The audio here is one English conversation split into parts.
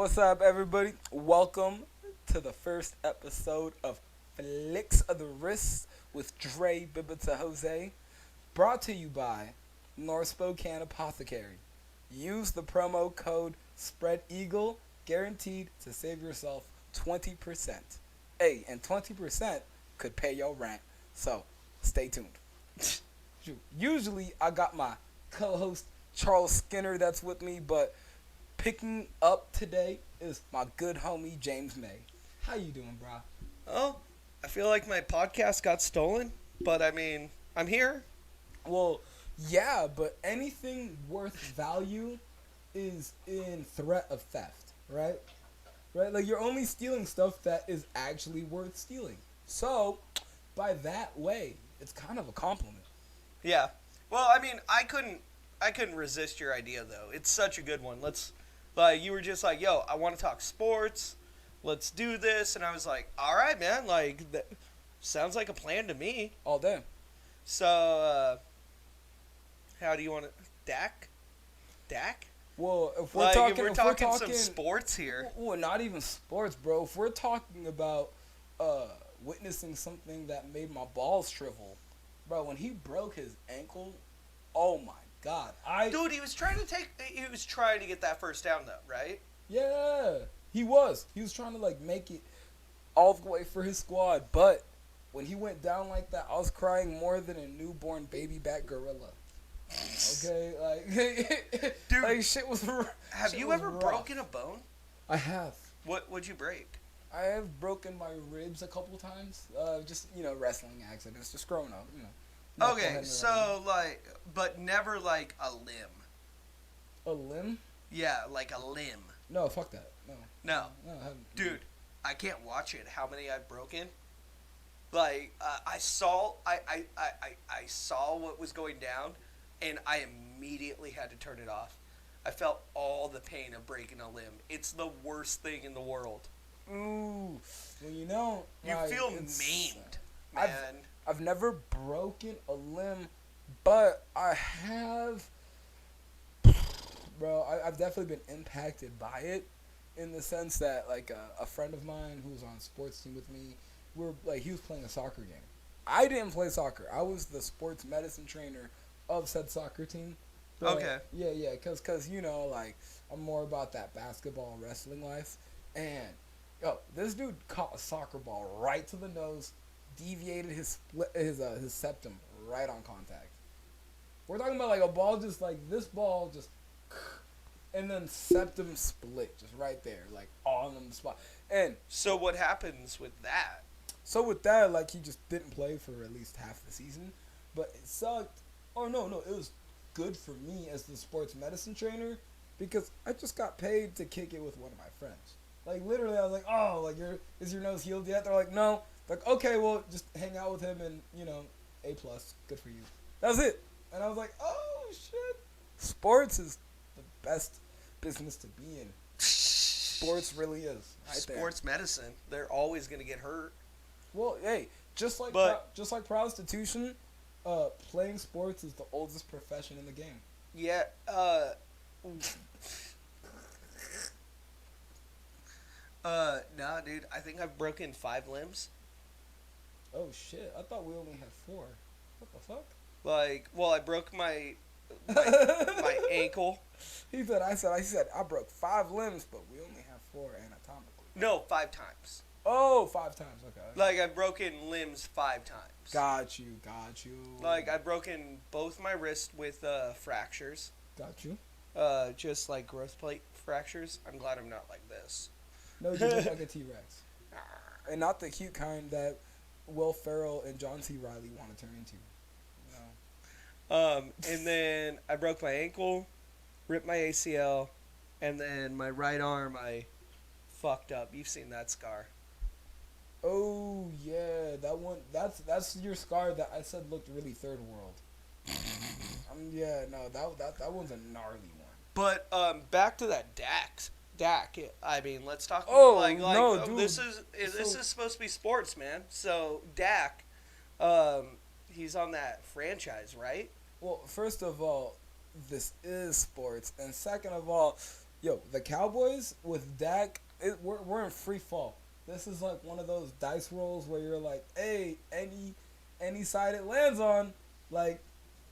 What's up, everybody? Welcome to the first episode of Flicks of the Wrist with Drey Bibutsuhoze, brought to you by North Spokane Apothecary. Use the promo code SPREADEAGLE, guaranteed to save yourself 20%. Hey, and 20% could pay your rent, so stay tuned. Usually, I got my co-host Charles Skinner that's with me, but picking up today is my good homie James May. How you doing, bro? Oh, I feel like my podcast got stolen, but I mean, I'm here. Well, yeah, but anything worth value is in threat of theft, right? Right? Like, you're only stealing stuff that is actually worth stealing. So, by that way, it's kind of a compliment. Yeah. Well, I mean, I couldn't resist your idea though. It's such a good one. You were just like, yo, I want to talk sports. Let's do this, and I was like, all right, man. Like, that sounds like a plan to me. All day. So, how do you want to, Dak? Well, if we're Like, talking, we're talking some sports here. well, not even sports, bro. If we're talking about witnessing something that made my balls shrivel, bro, when he broke his ankle, oh my god, Dude, he was trying to get that first down though, right? yeah, he was trying to like make it all the way for his squad, but when he went down like that, I was crying more than a newborn baby back gorilla. Okay, like, Dude, like shit was. Have shit you was ever rough. broken a bone? I have. What'd you break? I have broken my ribs a couple times. Just wrestling accidents, just growing up. Okay, so but never like a limb. A limb? Yeah, like a limb. No, fuck that. No, No, I haven't. dude, I can't watch it. How many I've broken? Like I saw what was going down, and I immediately had to turn it off. I felt all the pain of breaking a limb. It's the worst thing in the world. Ooh, well, You like, feel it's- maimed, I've- man. I've never broken a limb, but I have, bro. I've definitely been impacted by it, in the sense that like a friend of mine who was on a sports team with me, he was playing a soccer game. I didn't play soccer. I was the sports medicine trainer of said soccer team. But, Okay. Yeah, cause like I'm more about that basketball wrestling life, and this dude caught a soccer ball right to the nose, deviated his septum right on contact. We're talking about like a ball, just like this ball, just, and then septum split just right there, like on the spot. And So what happens with that? so with that, like, he just didn't play for at least half the season, but it sucked. Oh no, it was good for me as the sports medicine trainer, because I just got paid to kick it with one of my friends. Like, literally, I was like, oh, like, is your nose healed yet? They're like, no. Like, okay, well, just hang out with him and, A+, good for you. That was it. And I was like, oh, shit. Sports is the best business to be in. Sports really is. Right Sports medicine. They're always gonna get hurt. there. Well, hey, just like prostitution, playing sports is the oldest profession in the game. Yeah. Nah, dude. I think I've broken 5 limbs. Oh, shit. I thought we only had 4. What the fuck? I broke my ankle. I said, I broke 5 limbs, but we only have 4 anatomically. No, 5 times. Oh, 5 times, okay. Like, I've broken limbs 5 times. Got you. Like, I've broken both my wrists with fractures. Got you. Just like growth plate fractures. I'm glad I'm not like this. No, you look like a T-Rex. And not the cute kind that Will Ferrell and John C. Reilly want to turn into. No. And then I broke my ankle, ripped my ACL, and then my right arm I fucked up. You've seen that scar. Oh, yeah, that one, that's your scar that I said looked really third world. Yeah, no, that one's a gnarly one. But back to that Dak. I mean, let's talk. Oh, no, dude. This is supposed to be sports, man. So Dak, he's on that franchise, right? Well, first of all, this is sports, and second of all, Yo, the Cowboys with Dak, we're in free fall. This is like one of those dice rolls where you're like, hey, any side it lands on, like,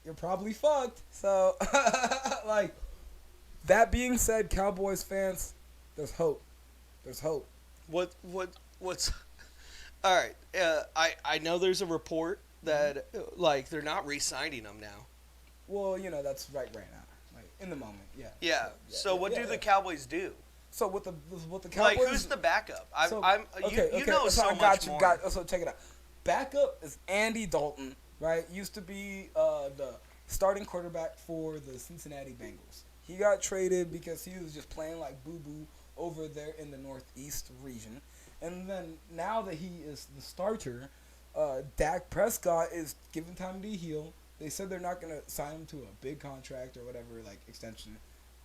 you're probably fucked. So, like, that being said, Cowboys fans, there's hope. There's hope. What's all right? I know there's a report that like they're not re-signing them now. Well, that's right now, like in the moment, yeah. Yeah. So what do the Cowboys do? So with the Cowboys, Like who's the backup? You know so so I much more. So check it out. Backup is Andy Dalton, right? Used to be the starting quarterback for the Cincinnati Bengals. He got traded because he was just playing like boo-boo over there in the Northeast region. And then now that he is the starter, Dak Prescott is given time to heal. They said they're not going to sign him to a big contract or whatever, like, extension.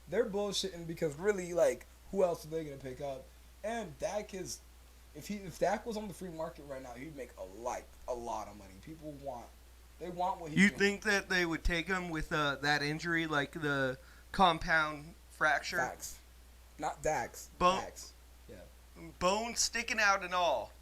They're bullshitting because really, like, who else are they going to pick up? And Dak is, if Dak was on the free market right now, he'd make a lot of money. They want what he's You doing. think that they would take him with that injury, like the compound fracture? Facts. Not Dax. Bone, Dax. Yeah. bone sticking out and all.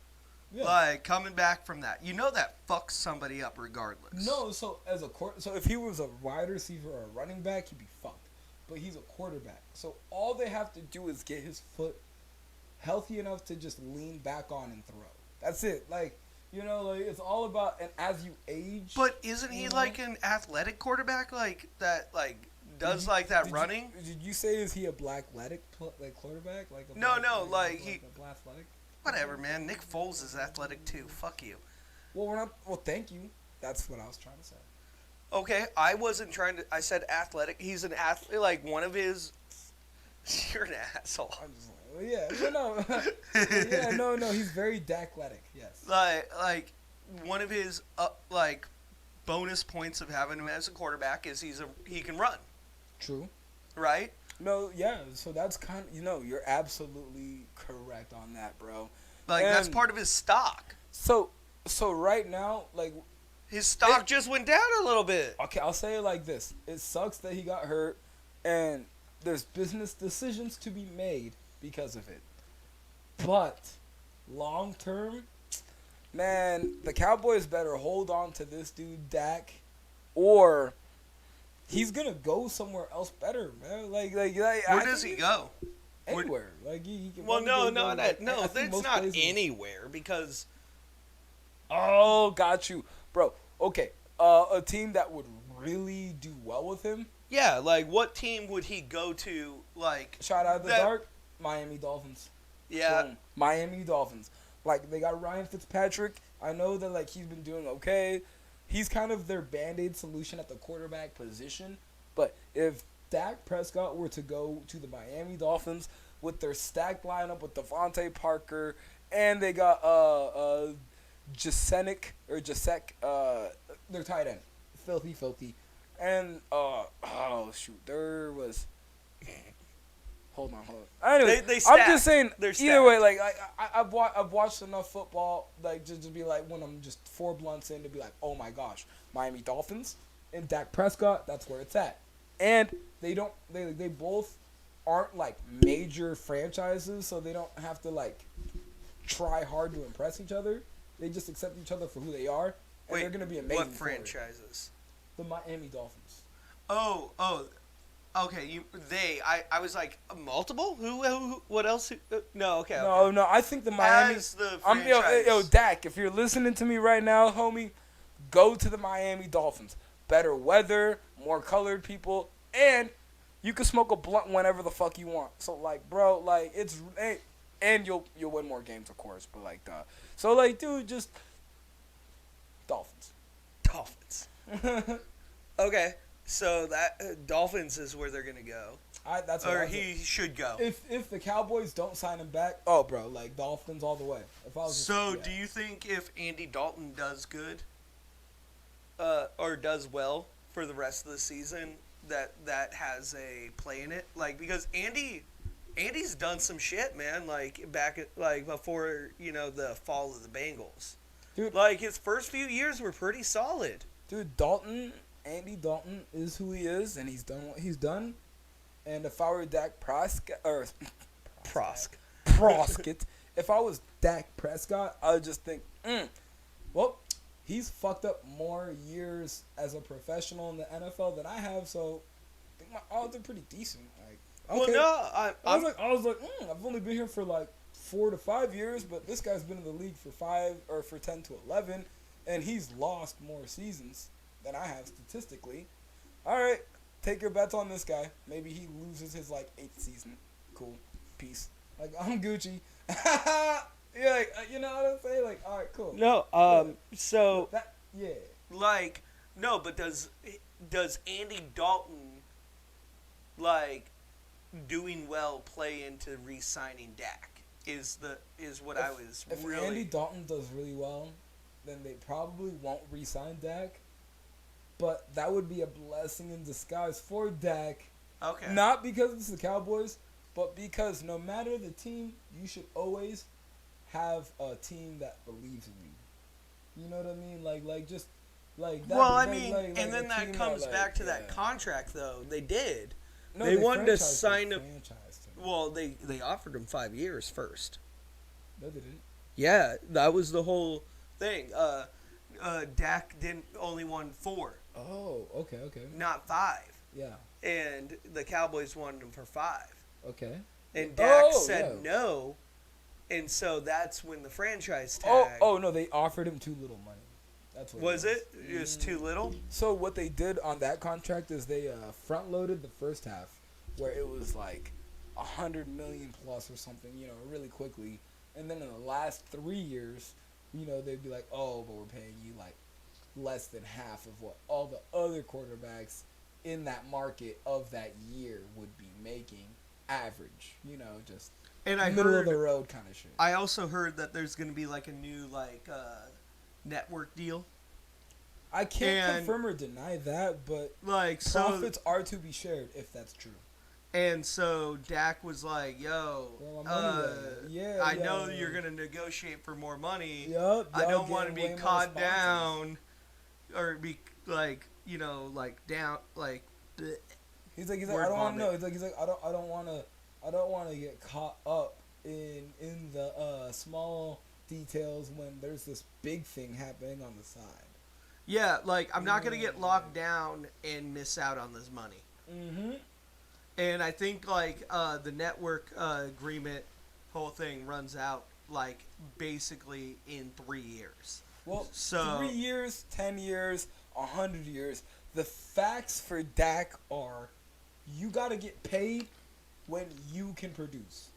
Yeah. Like, coming back from that. You know that fucks somebody up regardless. No, so if he was a wide receiver or a running back, he'd be fucked. But he's a quarterback. So all they have to do is get his foot healthy enough to just lean back on and throw. That's it. Like, it's all about, and as you age. But isn't he like an athletic quarterback? Like, that, like, does like that running? Did you say, is he a black athletic quarterback? Like a No, black, like a black athletic? Whatever, man. Nick Foles is athletic too. Fuck you. Well, we're not. Well, thank you. That's what I was trying to say. Okay, I wasn't trying to. I said athletic. He's an athlete. Like one of his. You're an asshole. I'm just like, well, yeah, no. No. He's very athletic. Yes. Like one of his like bonus points of having him as a quarterback is he can run. True. Right. No, yeah. So that's kind of you're absolutely correct on that, bro. Like that's part of his stock. So right now, like. His stock just went down a little bit. Okay, I'll say it like this. It sucks that he got hurt, and there's business decisions to be made because of it. But, long term, man, the Cowboys better hold on to this dude, Dak, or he's going to go somewhere else better, man. Like where does he go? Anywhere. Like, he can that's not anywhere because... Oh, got you. Bro, okay, a team that would really do well with him. Yeah, like what team would he go to? Like shot out of the dark, Miami Dolphins. Yeah, boom. Miami Dolphins. Like they got Ryan Fitzpatrick. I know that like he's been doing okay. He's kind of their band-aid solution at the quarterback position. But if Dak Prescott were to go to the Miami Dolphins with their stacked lineup with Devontae Parker, and they got Jasek, their tight end. Filthy. And, there was... Hold on. Anyway, I'm just saying, either way, like, I've watched enough football, like, just to be like, when I'm just 4 blunts in, to be like, oh my gosh, Miami Dolphins and Dak Prescott, that's where it's at. And they both aren't, like, major franchises, so they don't have to, like, try hard to impress each other. They just accept each other for who they are, and they're going to be amazing. What franchises? The Miami Dolphins. Oh, okay. I was like multiple. Who? What else? No, okay. No. I think the Miami. As the franchise. Yo, Dak. If you're listening to me right now, homie, go to the Miami Dolphins. Better weather, more colored people, and you can smoke a blunt whenever the fuck you want. So like, bro, like and you'll win more games, of course. But like, so like, dude, just Dolphins. Okay, so that Dolphins is where they're gonna go. That's or he should go. If the Cowboys don't sign him back, oh, bro, like Dolphins all the way. Do you think if Andy Dalton does good, or does well for the rest of the season, that has a play in it? Like because Andy's done some shit, man. Like back at before the fall of the Bengals. Dude, like his first few years were pretty solid. Dude, Andy Dalton is who he is, and he's done what he's done. And if I were Dak Prescott, or Prosk. Prescott, if I was Dak Prescott, I would just think, well, he's fucked up more years as a professional in the NFL than I have, so I think my odds are pretty decent. Like, okay. Well, no, I was like, I've only been here for like 4 to 5 years, but this guy's been in the league for 10 to 11, and he's lost more seasons than I have statistically. All right, take your bets on this guy. Maybe he loses his like 8th season. Cool, peace. Like, I'm Gucci. Yeah, like, you know what I'm saying? Like, all right, cool. No, so that, yeah. like, no, but does Andy Dalton, like, doing well play into re-signing Dak? Is what I was if really. Andy Dalton does really well, then they probably won't re-sign Dak. But that would be a blessing in disguise for Dak. Okay. Not because it's the Cowboys, but because no matter the team, you should always have a team that believes in you. You know what I mean? Like just like that. Well, I mean, like and then that comes back to that yeah. contract, though. They did. No, they wanted to franchised sign him. Franchised him. Well, they offered him 5 years first. No, they didn't. Yeah, that was the whole thing. Dak only won 4, Oh, okay. not 5. Yeah. And the Cowboys wanted him for 5. Okay. And Dak Oh, said yeah. no. And so that's when the franchise tag. Oh no, they offered him too little money. That's what Was it it? It was too little? So what they did on that contract is they front loaded the first half, where it was like $100 million plus or something, you know, really quickly, and then in the last 3 years, you know, they'd be like, oh, but we're paying you like less than half of what all the other quarterbacks in that market of that year would be making, average, you know, just And I middle heard, of the road kind of shit. I also heard that there's going to be like a new network deal. I can't confirm or deny that, but Like so, profits are to be shared if that's true. and so Dak was like, "Yo, Where my money at? Yeah, I yeah, know yeah. you're gonna negotiate for more money. Yup, I y'all don't want to getting be way more caught sponsors. down, or be like, you know, like down, like." bleh." He's like, Word I don't want to vomit. know. He's like, I don't want to get caught up in the small details when there's this big thing happening on the side. Yeah, like I'm not gonna get locked down and miss out on this money. Mm-hmm. And I think like the network agreement whole thing runs out like basically in 3 years. Well, So 3 years, 10 years, 100 years. The facts for Dak are, you gotta get paid when you can produce.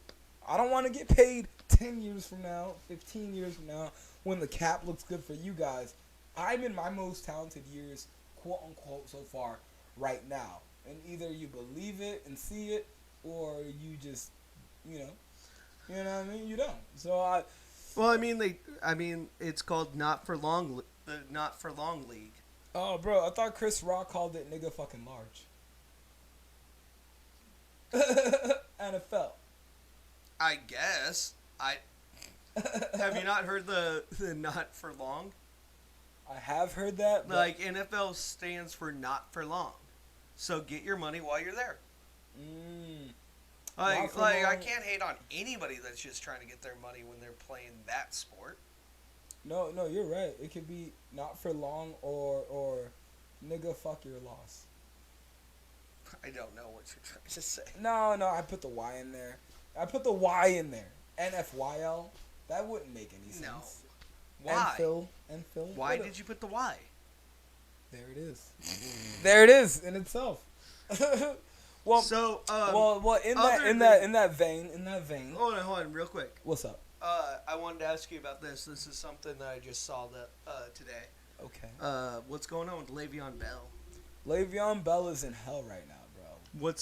I don't want to get paid 10 years from now, 15 years from now, when the cap looks good for you guys. I'm in my most talented years, quote unquote, so far, right now. And either you believe it and see it, or you just, you know what I mean? You don't. So well, I mean, it's called not for long league. oh, bro, I thought Chris Rock called it nigga fucking large. NFL. I guess have you not heard the not for long? I have heard that. But Like NFL stands for not for long, so get your money while you're there. Not Like for I long. can't hate on anybody that's just trying to get their money when they're playing that sport. No, you're right. It could be not for long or nigga fuck your loss. I don't know what you're trying to say. No, I put the Y in there. NFYL. That wouldn't make any sense. No. Why? Phil. Why did you put the Y? There it is. There it is in itself. Well, So well, in that vein. hold on, real quick. What's up? I wanted to ask you about this. This is something that I just saw today. Okay. What's going on with Le'Veon Bell? Le'Veon Bell is in hell right now, bro.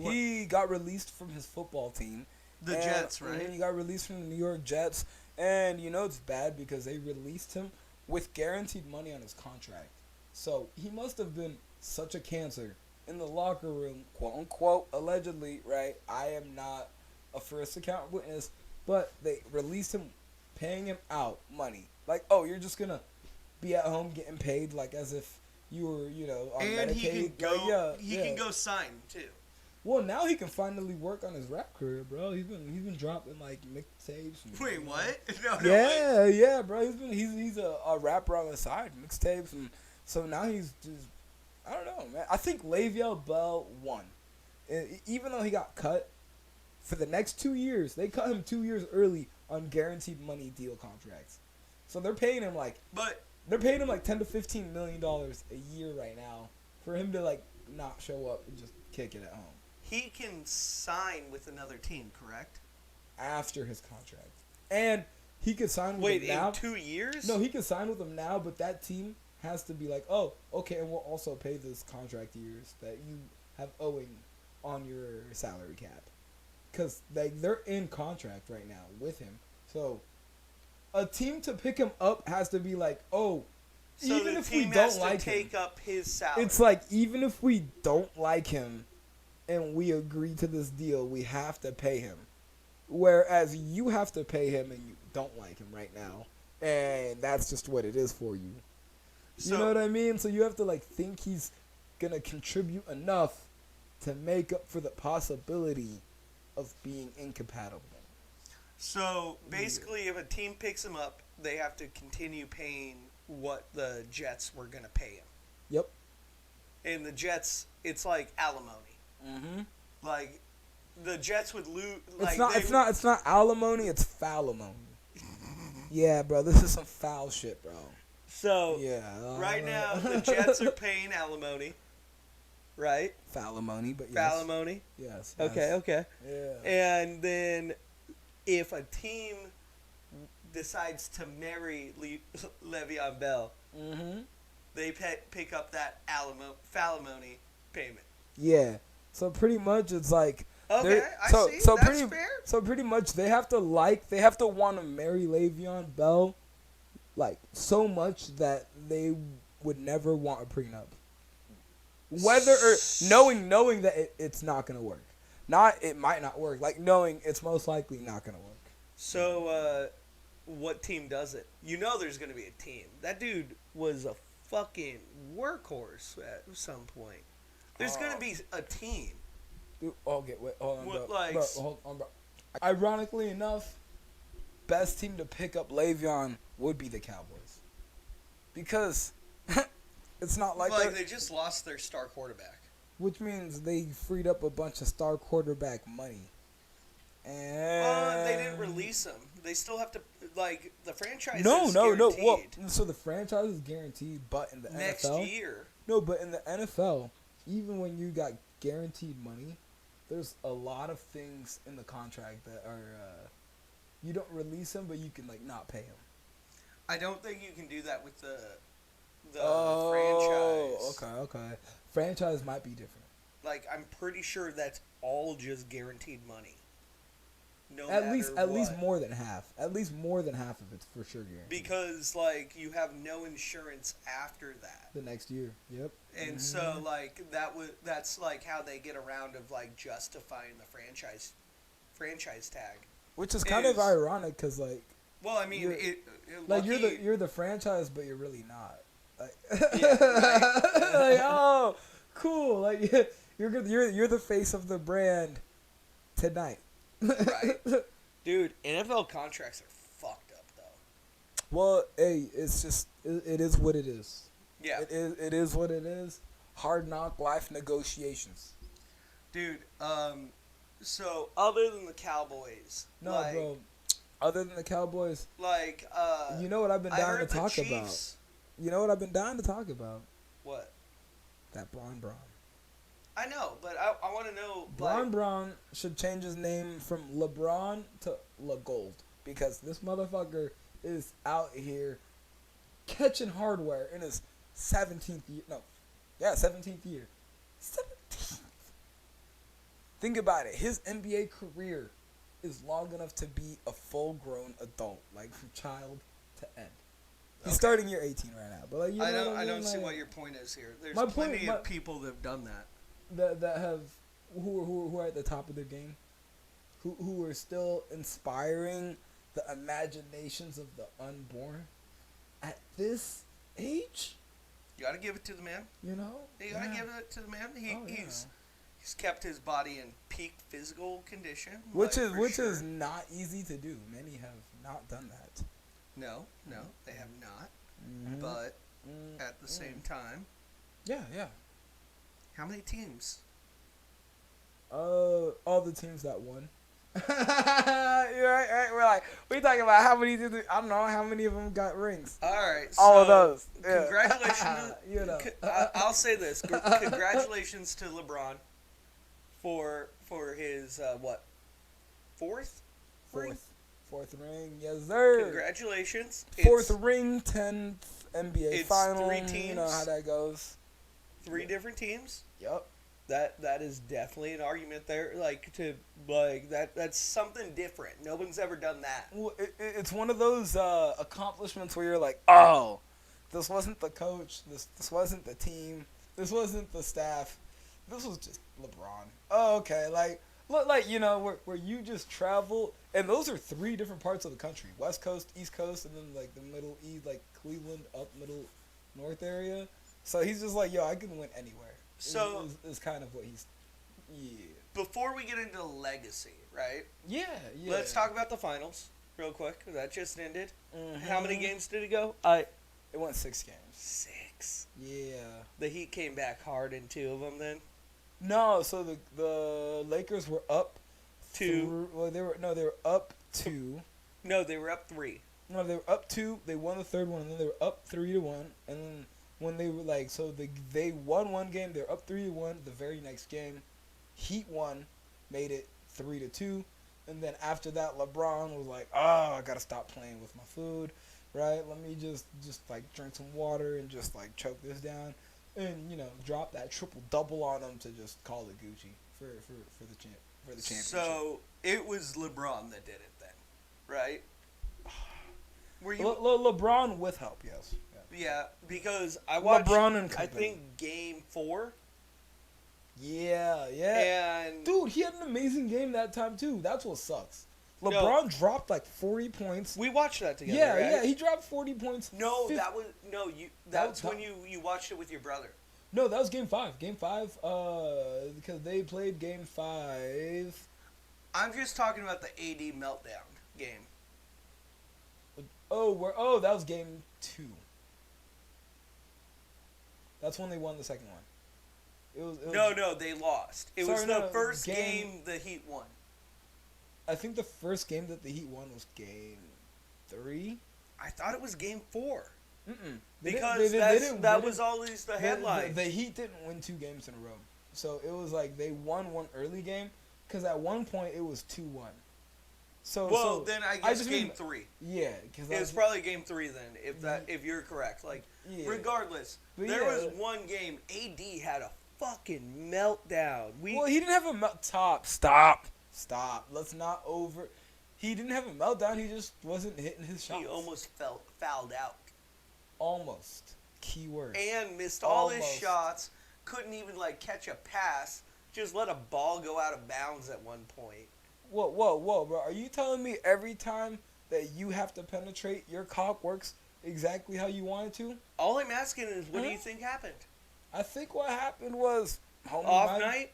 He He got released from his football team. the Jets, right? He got released from the New York Jets. And you know it's bad because they released him with guaranteed money on his contract. So he must have been such a cancer in the locker room, quote unquote, allegedly, right? I am not a first account witness, but they released him, paying him out money. Like, oh, you're just gonna be at home getting paid like as if you were, you know, on And Medicaid. he can go. Like, yeah, he yeah. can go sign too. Well, now he can finally work on his rap career, bro. He's been dropping like mixtapes. Wait, what? No, Yeah, bro. He's a rapper on the side, mixtapes, and so now he's just I don't know, man. I think Le'Veon Bell won, even though he got cut for the next 2 years. They cut him 2 years early on guaranteed money deal contracts, so they're paying him like $10 to $15 million a year right now for him to like not show up and just kick it at home. He can sign with another team, correct? After his contract. And he could sign with them now. Wait, in 2 years? No, he could sign with them now, but that team has to be like, oh, okay, and we'll also pay this contract years that you have owing on your salary cap. Because they're in contract right now with him. So a team to pick him up has to be like, oh, so even the if team we don't has to like take him. up his salary. It's like, even if we don't like him, and we agree to this deal, we have to pay him. Whereas you have to pay him and you don't like him right now. And that's just what it is for you. You know what I mean? So you have to like think he's going to contribute enough to make up for the possibility of being incompatible. So basically, if a team picks him up, they have to continue paying what the Jets were going to pay him. Yep. And the Jets, it's like alimony. Mm-hmm. Like, the Jets would lose. It's Like, it's not alimony. It's foulimony. Yeah, bro. This is some foul shit, bro. So yeah. Right now, the Jets are paying alimony. Right. Foulimony, but yes. Foulimony. Yes. Okay. Yeah. And then, if a team decides to marry Le'Veon Bell, Mm-hmm. they pick up that foulimony payment. Yeah. So pretty much it's like Okay, I see. So That's pretty, fair. So pretty much they have to want to marry Le'Veon Bell, like so much that they would never want a prenup. Whether or knowing that it's not gonna work, it might not work. Like knowing it's most likely not gonna work. So what team does it? You know, there's gonna be a team. That dude was a fucking workhorse at some point. There's gonna be a team. Dude, okay, wait, hold on, What, bro. like- Bro, hold on, bro. Ironically enough, best team to pick up Le'Veon would be the Cowboys, because it's not like they just lost their star quarterback. which means they freed up a bunch of star quarterback money. And They didn't release him. They still have to the franchise. No. is Well, guaranteed so the franchise is guaranteed, but in the next NFL, year. no, but in the NFL, even when you got guaranteed money, there's a lot of things in the contract that are you don't release him, but you can like not pay him. I don't think you can do that with the Oh, franchise. okay. Franchise might be different. Like, I'm pretty sure that's all just guaranteed money. No At matter least what. more than half. At least more than half of it's for sure guaranteed. Because you have no insurance after that. The next year. Yep. And so that's how they get around of justifying the franchise tag. Which is kind of is- ironic because Well, I mean, You're- lucky, you're the franchise, but you're really not. Like, Yeah, right. oh, cool. Like you're the face of the brand tonight. Right. Dude, NFL contracts are fucked up though. Well, hey, it's just it is what it is. Yeah. It is what it is. Hard knock life negotiations. Dude, so other than the Cowboys, No, bro. Other than the Cowboys, you know what I've been I dying to heard the talk Chiefs. about. You know what I've been dying to talk about? What? That Bron. I know, but I want to know. Bron should change his name from LeBron to LeGold because this motherfucker is out here catching hardware in his 17th year. No, yeah, 17th year. 17th. Think about it. His NBA career is long enough to be a full-grown adult, like from child to end. He's starting year 18 right now, but you know what I don't see like, what your point is here. There's my plenty point- of people that have done that. that have who are at the top of their game, who are still inspiring the imaginations of the unborn at this age. You got to give it to the man. You know, You got to give it to the man. He's kept his body in peak physical condition, which sure. is not easy to do. Many have not done that. No, they have not. Mm-hmm. But at the same time, yeah. How many teams? All the teams that won. right. We talking about how many did I don't know how many of them got rings. All right, all of those. Yeah. Congratulations. I'll say this: congratulations to LeBron for his fourth ring? Fourth ring, yes sir. Congratulations. Fourth ring, 10th NBA it's final. 3 teams. You know how that goes. 3 different teams. Yep. That is definitely an argument there. That's something different. No one's ever done that. Well, it's one of those accomplishments where you're like, oh, this wasn't the coach. This wasn't the team. This wasn't the staff. This was just LeBron. Oh, okay. Where you just travel, and those are 3 different parts of the country: West Coast, East Coast, and then the Middle East, Cleveland, up middle, North area. So he's just like, yo, I can win anywhere. So is kind of what he's. Yeah. Before we get into legacy, right? Yeah. Let's talk about the finals real quick. That just ended. Mm-hmm. How many games did it go? It went 6 games. 6. Yeah. The Heat came back hard in 2 of them. Then. No, so the Lakers were up 2. They were up 2. No, they were up 3. No, they were up 2. They won the third one, and then they were up 3-1. And then when they were they won one game, they were up 3-1. The very next game, Heat won, made it 3-2. And then after that, LeBron was like, "Oh, I gotta stop playing with my food, right? Let me just drink some water and just choke this down." And drop that triple double on them to just call it Gucci for the championship. So it was LeBron that did it then, right? Were you LeBron with help? Yes. Yeah, because I watched LeBron and I think Game 4. Yeah. And dude, he had an amazing game that time too. That's what sucks. LeBron dropped 40 points. We watched that together. Yeah, right? yeah, he dropped 40 points. That's when you watched it with your brother. No, that was Game 5. Game 5, because they played Game 5. I'm just talking about the AD meltdown game. That was Game 2. That's when they won the second one. No, they lost. It was the first game the Heat won. I think the first game that the Heat won was Game 3. I thought it was Game 4. Mm-mm. Because that was always the headline. The Heat didn't win 2 games in a row. So it was they won one early game, because at one point it was 2-1. Then I guess Game 3. Yeah, because it was probably Game 3 then, if you're correct. Regardless, there was one game AD had a fucking meltdown. He didn't have a Stop. Let's not over. He didn't have a meltdown. He just wasn't hitting his shots. He almost fouled out. Almost. Keyword. And missed all his shots. Couldn't even catch a pass. Just let a ball go out of bounds at one point. Whoa, bro. Are you telling me every time that you have to penetrate, your cock works exactly how you want it to? All I'm asking is, what do you think happened? I think what happened was Off night?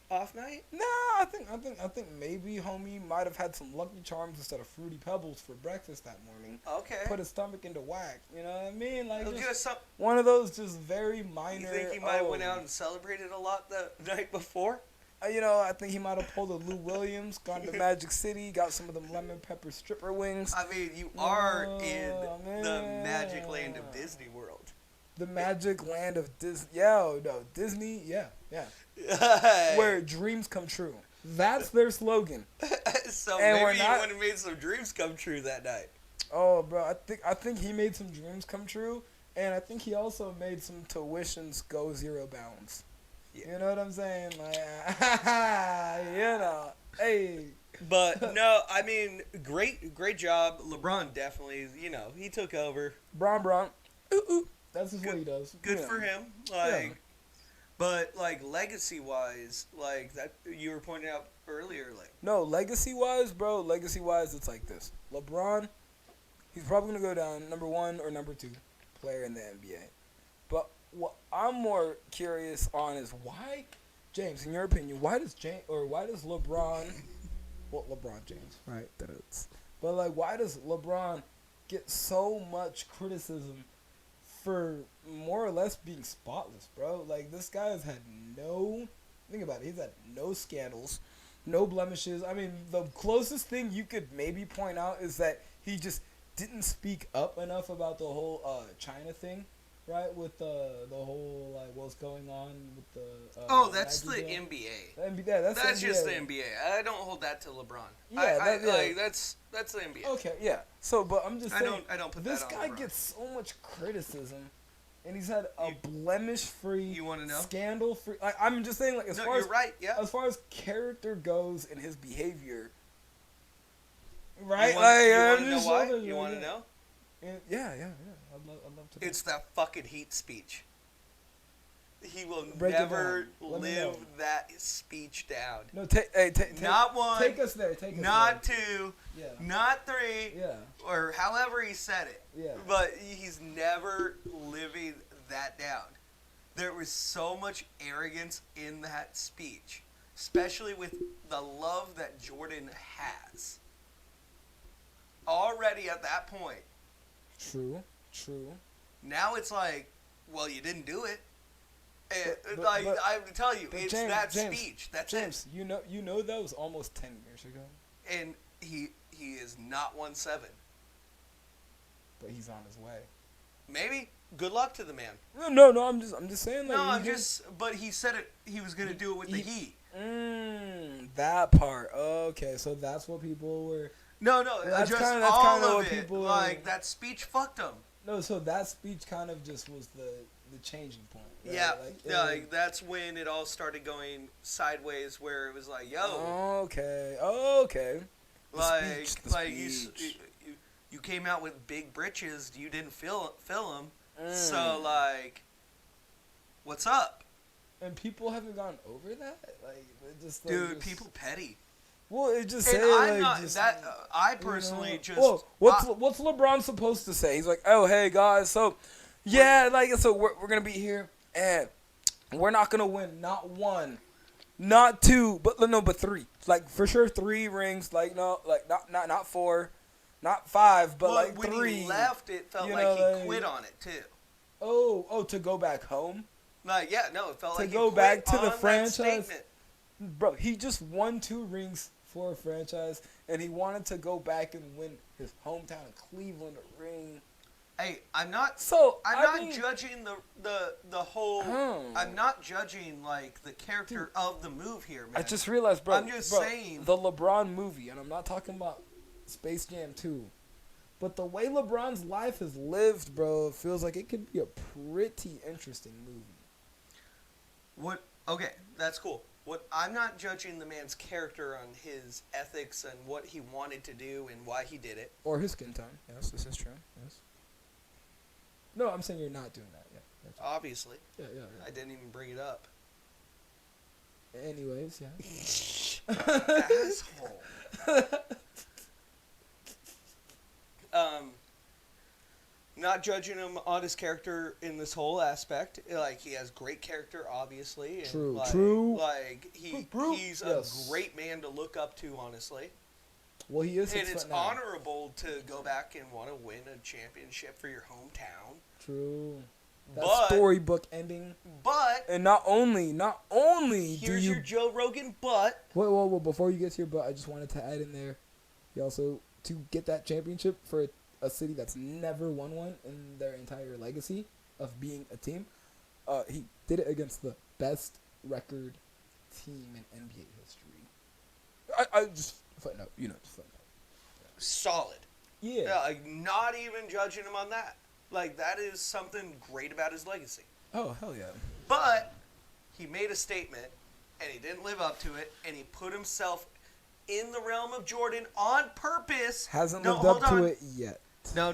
No, I think maybe homie might have had some Lucky Charms instead of Fruity Pebbles for breakfast that morning. Okay. Put his stomach into whack. You know what I mean? Just one of those just very minor. You think he might have went out and celebrated a lot the night before? I think he might have pulled a Lou Williams, gone to Magic City, got some of them lemon pepper stripper wings. I mean, you are in the magic land of Disney World. The magic land of Disney. Disney, yeah. Where dreams come true. That's their slogan. So maybe you would have made some dreams come true that night. Oh, bro, I think he made some dreams come true, and I think he also made some tuitions go 0 bounds. Yeah. You know what I'm saying? Hey. But no, I mean, great job, LeBron. Definitely, he took over. Bron. Ooh. That's just what he does. Good for him. But legacy-wise, that you were pointing out earlier, No, legacy-wise, bro. Legacy-wise, it's like this. LeBron, he's probably gonna go down number 1 or number 2 player in the NBA. But what I'm more curious on is why James, in your opinion, why does LeBron, well, LeBron James, right? But like, why does LeBron get so much criticism for more or less being spotless, bro? Like, this guy has had no, think about it, he's had no scandals, no blemishes. I mean, the closest thing you could maybe point out is that he just didn't speak up enough about the whole China thing, right? With the whole, like, what's going on with the that's the Nike deal. NBA. The NBA, That's the just the NBA. NBA. I don't hold that to LeBron. Yeah, that's the NBA. Okay, yeah. So, but I'm just saying, I don't put this that on guy LeBron. gets so much criticism, and he's had a blemish-free, You want to know? scandal-free. I'm just saying, like, as far you're as right. Yeah. as far as character goes and his behavior, right? You want to know just why? wondering, You like, want to know? Yeah. I'd love to know. It's that fucking heat speech. He will Break it never down. Let me know. live that speech down. No, Not one. Take us there. Take us Not there. two. Yeah. Not three. Yeah. Or however he said it. Yeah. But he's never living that down. There was so much arrogance in that speech, especially with the love that Jordan has. Already at that point. True. Now it's like, well, you didn't do it. But I have to tell you, it's James, that James, speech. That's James, it. you know that was almost 10 years ago, And he is not 1-7. but he's on his way. Maybe. Good luck to the man. No, I'm just saying. Like, But he said it. He was gonna do it with the Heat. That part. Okay, so that's what people were. No, That's just kinda all of what it. people Like that speech fucked him. No, so that speech kind of just was the changing point. Right? Yeah, like that's when it all started going sideways, where it was like, yo, Okay. like The like speech. you came out with big britches, you didn't fill them, so like, what's up? And people haven't gone over that. Like, it just Dude, people petty. Well, it just And say I'm like not just, that. I personally just. Well, what's LeBron supposed to say? He's like, oh hey guys, so yeah, like so we're gonna be here and we're not gonna win not one, not two, but three. Like for sure 3 rings. Like no, like not 4, not 5, but like when 3. He left, it felt You like know, he quit on it too. Oh, to go back home. Like it felt To like go he quit back to on the that franchise? statement. Bro, he just won 2 rings for a franchise, and he wanted to go back and win his hometown of Cleveland a ring. Hey, I'm not I judging the whole. I'm not judging like the character of the move here, man. I just realized, bro. I'm just saying the LeBron movie, and I'm not talking about Space Jam 2, but the way LeBron's life is lived, bro, it feels like it could be a pretty interesting movie. What? Okay, that's cool. What I'm not judging the man's character on his ethics and what he wanted to do and why he did it. Or his skin tone. Yes, this is true. Yes. No, I'm saying you're not doing that. Yeah. Gotcha. Obviously. Yeah. I didn't even bring it up. Anyways, yeah. Asshole. Not judging him on his character in this whole aspect. Like, he has great character, obviously. And True. Like, he's a great man to look up to, honestly. Well, he is. And it's honorable to go back and want to win a championship for your hometown. True. That But, storybook ending. But And not only here's your Joe Rogan but. Wait, before you get to your but, I just wanted to add in there, he also, to get that championship for a city that's never won one in their entire legacy of being a team, he did it against the best record team in NBA history. I just footnote, just footnote. Solid. Yeah. Like, not even judging him on that. Like, that is something great about his legacy. Oh, hell yeah. But he made a statement, and he didn't live up to it, and he put himself in the realm of Jordan on purpose. Hasn't lived up to it yet. No.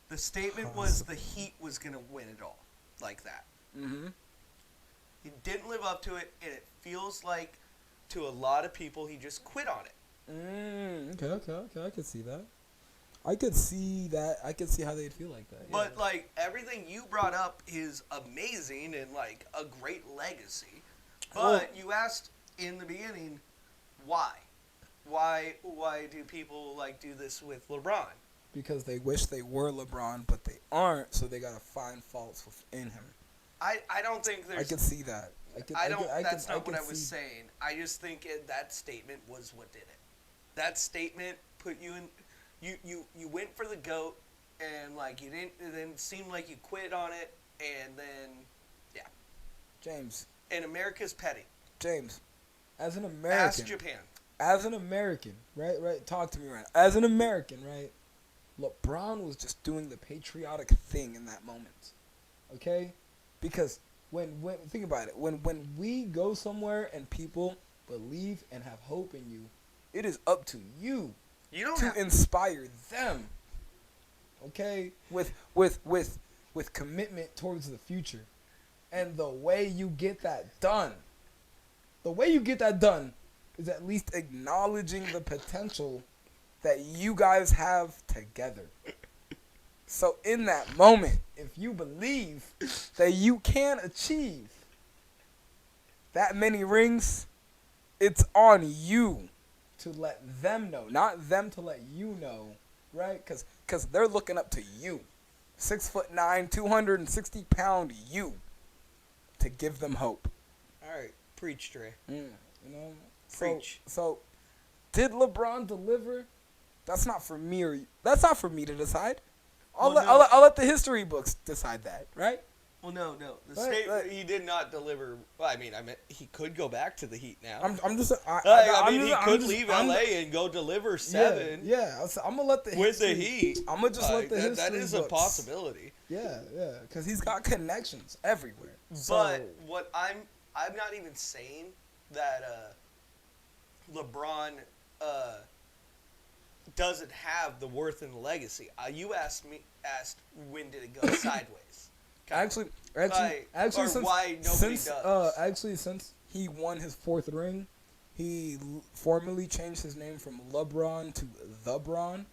The statement was the Heat was going to win it all. Like that. Mm-hmm. He didn't live up to it, and it feels like, to a lot of people, he just quit on it. Okay. I could see that. I could see how they'd feel like that. Yeah. But, like, everything you brought up is amazing and, like, a great legacy. But you asked in the beginning, why? Why do people like do this with LeBron? Because they wish they were LeBron, but they aren't, so they gotta find faults within him. I don't think there's. I can see that. That's not what I was saying. I just think that statement was what did it. That statement put you in. You went for the GOAT, and like you didn't. It didn't seem like you quit on it, and then yeah. James. And America's petty. James, as an American. Ask Japan. As an American, right? Talk to me right now. As an American, right? LeBron was just doing the patriotic thing in that moment. Okay? Because when think about it, when we go somewhere and people believe and have hope in you, it is up to you to inspire them. Okay? With commitment towards the future. And the way you get that done is at least acknowledging the potential that you guys have together. So in that moment, if you believe that you can achieve that many rings, it's on you to let them know, not them to let you know, right? Because they're looking up to you, 6'9", 260-pound you, to give them hope. All right, preach, Drey. You know, preach. So, did LeBron deliver? That's not for me to decide. I'll let the history books decide that, right? Well, no. He did not deliver. Well, I mean, he could go back to the Heat now. He could leave LA and go deliver 7. Yeah. I'm gonna let the with the Heat. I'm gonna just let the history. That is books. A possibility. Yeah, because he's got connections everywhere. But what I'm not even saying that LeBron doesn't have the worth and the legacy. You asked when did it go sideways? Actually, since he won his 4th ring, he formally changed his name from LeBron to The Bron.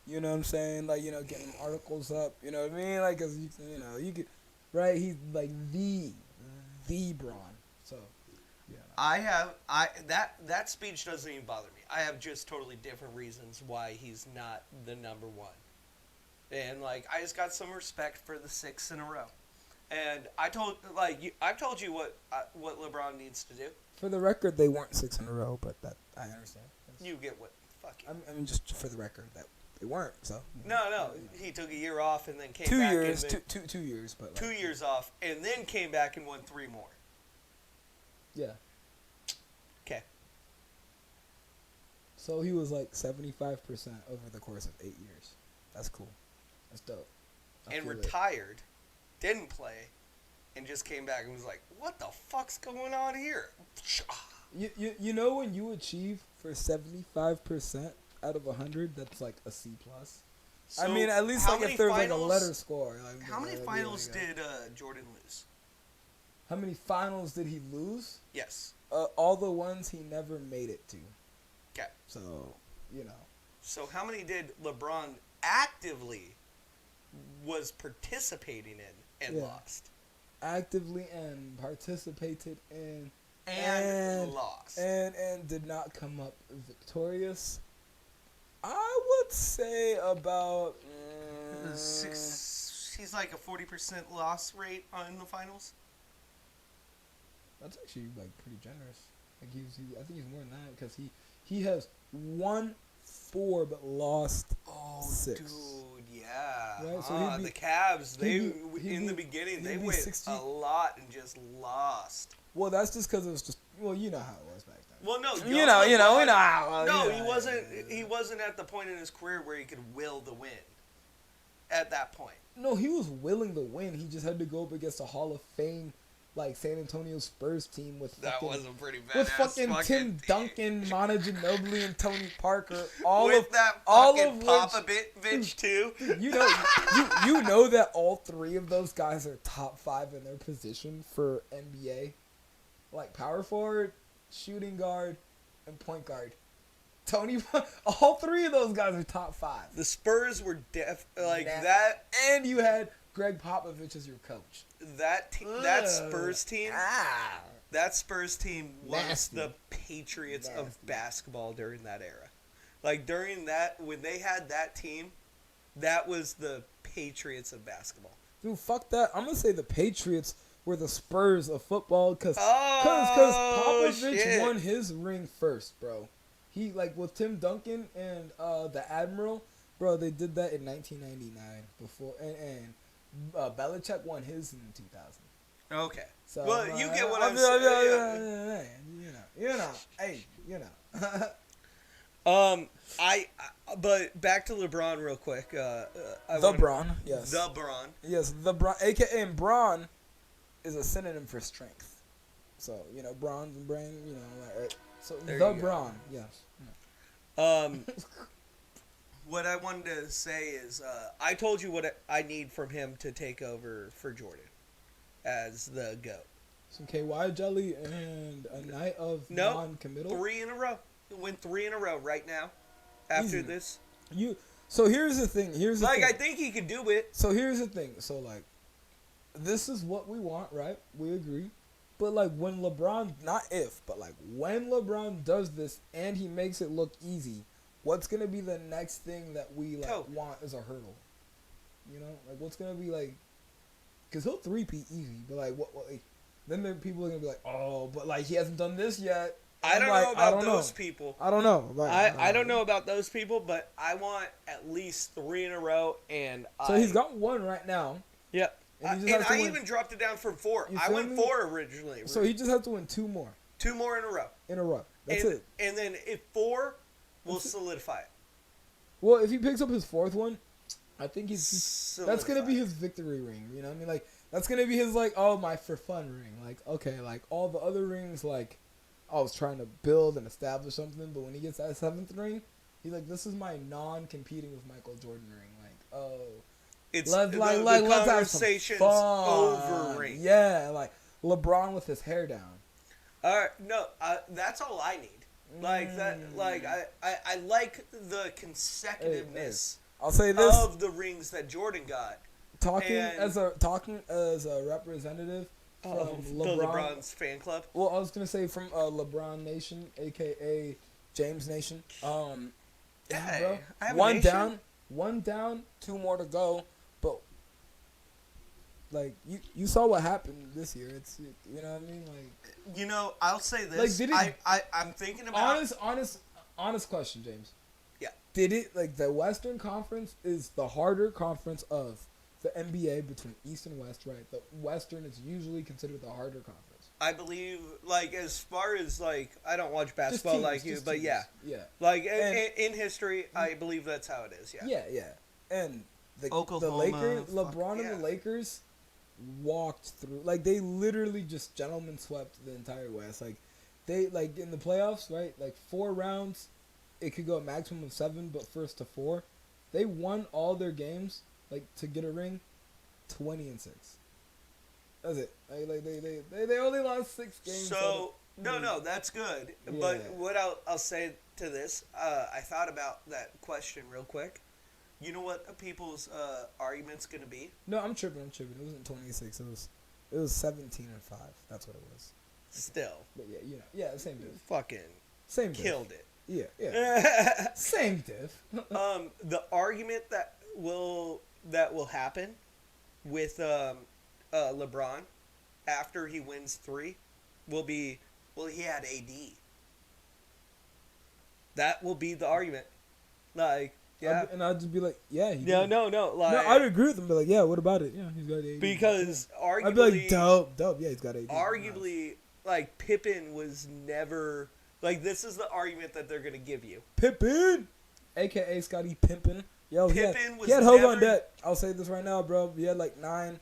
You know what I'm saying? Like, getting articles up. You know what I mean? Like, cause you could, right? He's like the Bron. So, yeah. That speech doesn't even bother me. I have just totally different reasons why he's not the number 1. And like, I just got some respect for the 6 in a row. And I've told you what LeBron needs to do. For the record, they weren't 6 in a row, but that I understand. You get what? Fuck you. I mean, just for the record, that they weren't. So no. He took a year off and then came 2 back. Years, 2 years, but 2 years off, and then came back and won 3 more. Yeah. Okay. So he was like 75% over the course of 8 years. That's cool. That's dope. And retired, didn't play, and just came back and was like, "What the fuck's going on here?" You know when you achieve for 75% out of 100, that's like a C+. So I mean, at least like if there's like a letter score. Like, how many finals did Jordan lose? How many finals did he lose? Yes. All the ones he never made it to. Okay. So, So how many did LeBron actively was participating in and lost? Actively and participated in and lost. And did not come up victorious. I would say about 6. He's like a 40% loss rate in the finals. That's actually like pretty generous. Like I think he's more than that because he has won 4 but lost 6. Dude, yeah. Right? So the Cavs, in the beginning they went 60. A lot and just lost. Well, that's just because it was just you know how it was back then. Well, no, we know how. No, he wasn't. He wasn't at the point in his career where he could will the win. At that point. No, he was willing to win. He just had to go up against a Hall of Fame. Like San Antonio Spurs team with that was a pretty badass with fucking Tim Duncan, Manu Ginobili, and Tony Parker. All of Popovich too. You know that all 3 of those guys are top 5 in their position for NBA, like power forward, shooting guard, and point guard. All 3 of those guys are top 5. The Spurs were that, and you had Greg Popovich as your coach. That Spurs team that Spurs team was Nasty. the Patriots of Nasty. basketball during that era. Like during that, when they had that team, that was the Patriots of basketball. Dude, fuck that. I'm gonna say the Patriots were the Spurs of football because Oh, Popovich shit. won his ring first, bro. He like with Tim Duncan and the Admiral, bro. They did that in 1999 before, and Belichick won his in 2000. Okay. So Well, you get what I'm saying. Hey, But back to LeBron real quick. Braun, yes. The Braun. Yes, the Braun, aka and Braun, is a synonym for strength. So bronze and brain, so There the you go. Braun, yes. What I wanted to say is, I told you what I need from him to take over for Jordan as the GOAT. Some KY jelly and a night of Nope. non-committal. 3 in a row. Win 3 in a row right now. After Easy. this, So here's the thing. I think he could do it. So here's the thing. So like, this is what we want, right? We agree. But like when LeBron, not if, but like when LeBron does this and he makes it look easy, what's gonna be the next thing that we like want as a hurdle? Like what's gonna be like? Because he'll 3-peat easy, but like what? Like, then people are gonna be like, oh, but like he hasn't done this yet. I don't know about those people. I don't know. Like, I don't know about those people, but I want at least 3 in a row, and So he's got one right now. Yep. And And I even dropped it down from 4. I went 4 originally. So he just has to win 2 more 2 more in a row. That's it. And then if 4, we'll solidify it. Well, if he picks up his 4th one, I think that's Solidify gonna be it. his victory ring. You know what I mean? Like that's gonna be his like my for fun ring. Like okay, like all the other rings like. I was trying to build and establish something, but when he gets that 7th ring, he's like, "This is my non-competing with Michael Jordan ring." Like, oh, It's let's the have some conversation's fun. over ring. Yeah, like LeBron with his hair down. All right, no, that's all I need. Like that, like I like the consecutiveness I'll say this: of the rings that Jordan got. talking as a representative from LeBron's fan club. Well, I was gonna say from LeBron Nation, aka James Nation. Hey, bro, I have a one nation. down, 2 more to go. But like you saw what happened this year. It's you know what I mean. Like I'll say this. Like, did it- I'm thinking about honest question, James. Yeah. Did it like the Western Conference is the harder conference of the NBA between East and West, right? The Western is usually considered the harder conference. I believe, like, as far as, like, I don't watch basketball Teams, like you, but teams. yeah. Yeah. Like, in history, I believe that's how it is, yeah. Yeah. And the Oklahoma, Lakers, fuck, LeBron yeah. and the Lakers walked through. Like, they literally just gentlemen swept the entire West. Like, they, like, in the playoffs, right? Like, 4 rounds, it could go a maximum of 7, but first to 4. They won all their games, like, to get a ring, 20-6. That's it. Like they only lost 6 games. So, no, that's good. Yeah. But what I'll say to this, I thought about that question real quick. You know what people's argument's going to be? No, I'm tripping. It wasn't 26. It was 17-5. That's what it was. Still. But yeah, same diff. Fucking Same diff. killed it. Yeah. Same diff. The argument that will happen with LeBron after he wins 3 will be, well, he had AD. That will be the argument. Like, yeah. And I'd just be like, yeah. He No, did. no. Like, No, I'd agree with him. Be like, yeah, what about it? Yeah, he's got AD. because arguably, I'd be like, dope. Yeah, he's got AD. arguably, like, Pippen was never, like, this is the argument that they're going to give you. Pippen, a.k.a. Scottie Pimpin. Yo, Pippen was he had hoes on never- deck. I'll say this right now, bro. He had like 9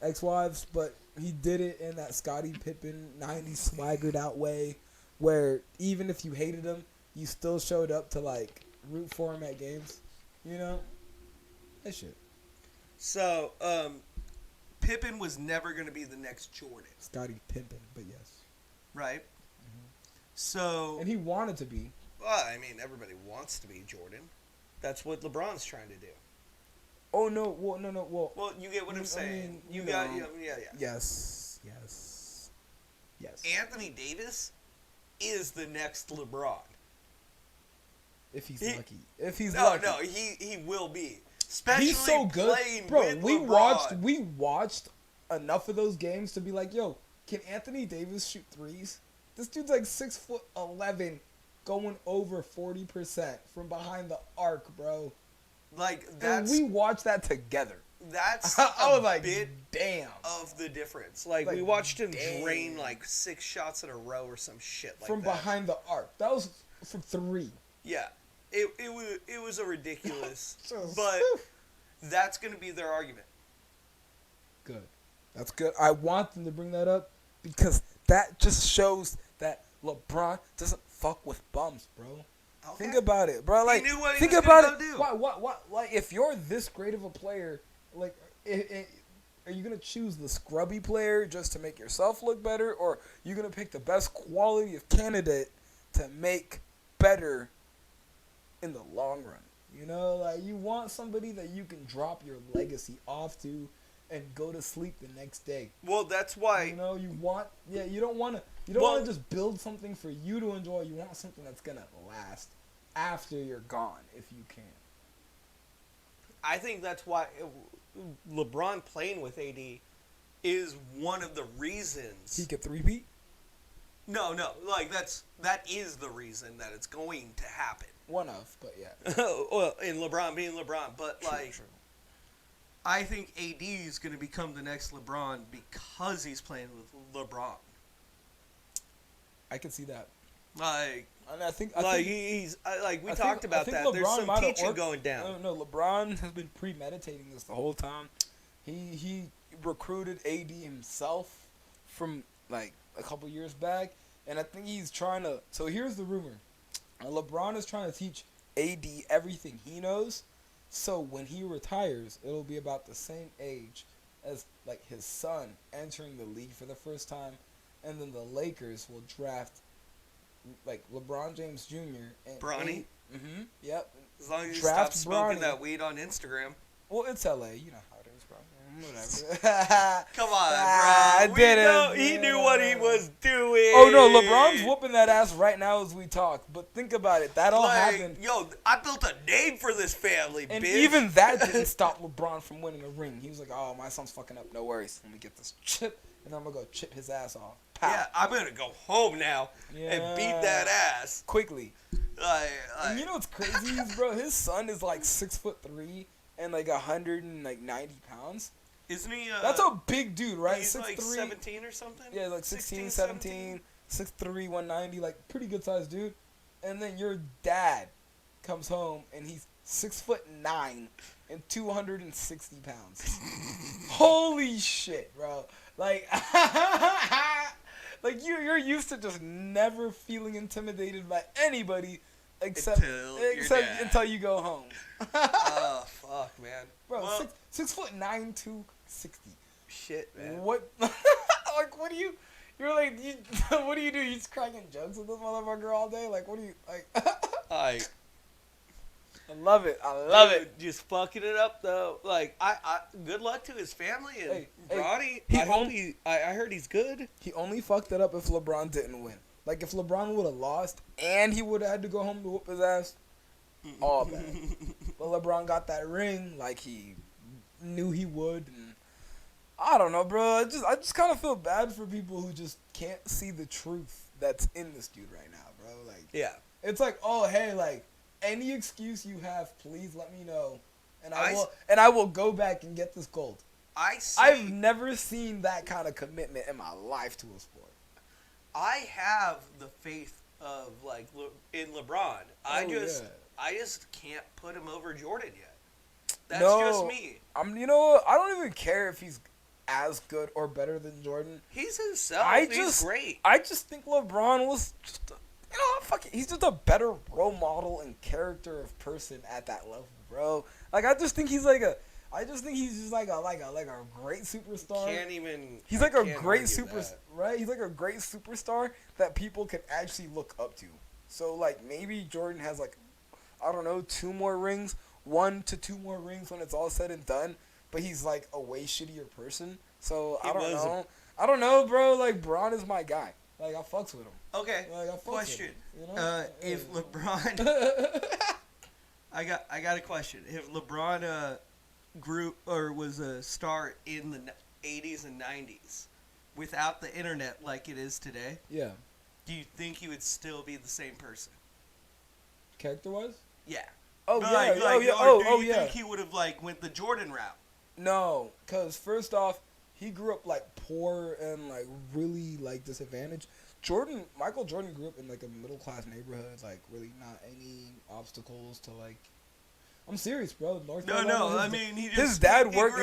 ex-wives, but he did it in that Scottie Pippen 90s swaggered out way where even if you hated him, you still showed up to like root for him at games. You know? That shit. So, Pippen was never going to be the next Jordan, Scottie Pimpin, but yes. right? So, And he wanted to be. well, I mean, everybody wants to be Jordan. That's what LeBron's trying to do. Oh, no. Well, no. Well, Well, you get what I'm saying. mean, You you got, know. yeah. Yes. Yes. Anthony Davis is the next LeBron. If he's lucky. If he's lucky. No, he will be. Especially he's so good. playing Bro, with we LeBron. watched enough of those games to be like, yo, can Anthony Davis shoot threes? This dude's like 6'11", going over 40% from behind the arc, bro. Like And we watched that together. That's I was like, bit damn. of the difference. Like we watched him drain like 6 shots in a row or some shit like from that. behind the arc. That was from 3. Yeah. It was a ridiculous, Just, but that's going to be their argument. Good. That's good. I want them to bring that up because that just shows that LeBron doesn't fuck with bums, bro. Okay. Think about it, bro. Like, he knew what he think was about gonna it. go do. What? Like, if you're this great of a player, like, are you gonna choose the scrubby player just to make yourself look better, or are you gonna pick the best quality of candidate to make better in the long run? You know, like, you want somebody that you can drop your legacy off to and go to sleep the next day. Well, that's why. You know, you don't want to just build something for you to enjoy. You want something that's gonna last after you're gone, if you can. I think that's why LeBron playing with AD is one of the reasons. He could 3-peat? No, like that is the reason that it's going to happen. One of, but yeah. Well, in LeBron being LeBron, but like, True. I think AD is going to become the next LeBron because he's playing with LeBron. I can see that. Like, And I think he's like we talked about that. There's some teaching going down. No, LeBron has been premeditating this the whole time. He recruited AD himself from like a couple years back, and I think he's trying to. So here's the rumor: LeBron is trying to teach AD everything he knows. So when he retires, it'll be about the same age as like his son entering the league for the first time, and then the Lakers will draft like LeBron James Jr. and Bronny? Mm-hmm. Yep. As long as you Draft stop smoking Bronny. that weed on Instagram. Well, it's LA. You know how it is, bro. Whatever. Come on, I bro. did it. He knew what he was doing. Oh no, LeBron's whooping that ass right now as we talk. But think about it. That all happened. Yo, I built a name for this family, And bitch. even that didn't stop LeBron from winning a ring. He was like, "Oh, my son's fucking up. No worries. Let me get this chip, and then I'm gonna go chip his ass off." Pow. Yeah, I'm gonna go home now and beat that ass quickly. And you Like, know what's crazy is, bro? His son is like 6'3" and like 190 pounds. isn't he? That's a big dude, right? He's 6'3". like 17 or something. Yeah, like 16, 17, 6'3", 190, like pretty good sized dude. And then your dad comes home and he's 6'9" and 260 pounds. Holy shit, bro! Like, like you're used to just never feeling intimidated by anybody except until you go home. Oh fuck, man. Bro, Well, 6'9", 260. shit, man. What? Like, what do you? You're like, what do? You just cracking jokes with this motherfucker all day? Like, what do you like? Like, I love it. I love dude, it. just fucking it up though. Like, I good luck to his family and Hey, Bronny. he I heard he's good. He only fucked it up if LeBron didn't win. Like, if LeBron would have lost and he would have had to go home to whoop his ass, all bad. But LeBron got that ring like he knew he would, and I don't know, bro. I just kind of feel bad for people who just can't see the truth that's in this dude right now, bro. Like, Yeah. it's like, oh, hey, like, any excuse you have, please let me know, and I will go back and get this gold. I've never seen that kind of commitment in my life to a sport. I have the faith of like in LeBron. I just can't put him over Jordan yet. That's just me. You know what? I don't even care if he's as good or better than Jordan. He's himself. He's great. I just think LeBron was just, he's just a better role model and character of person at that level, bro. Like, I just think he's like a great superstar. He's like a great superstar, right? He's like a great superstar that people can actually look up to. So, like, maybe Jordan has, like, I don't know, 2 more rings, 1 to 2 more rings when it's all said and done. But he's, like, a way shittier person. So, I don't know, bro. Like, Bron is my guy. Like, I fucks with him. Okay. Like, I fucks Question. with him, you know? If LeBron, I got a question. If LeBron grew or was a star in the 80s and 90s, without the internet like it is today, Yeah. do you think he would still be the same person? Character-wise? Yeah. Oh, But yeah. Or do you yeah. think he would have went the Jordan route? No, because first off, he grew up, like, poor and, like, really, like, disadvantaged. Michael Jordan grew up in, like, a middle-class neighborhood, like, really not any obstacles to, like... I'm serious, bro. North Carolina. No. I mean, His dad worked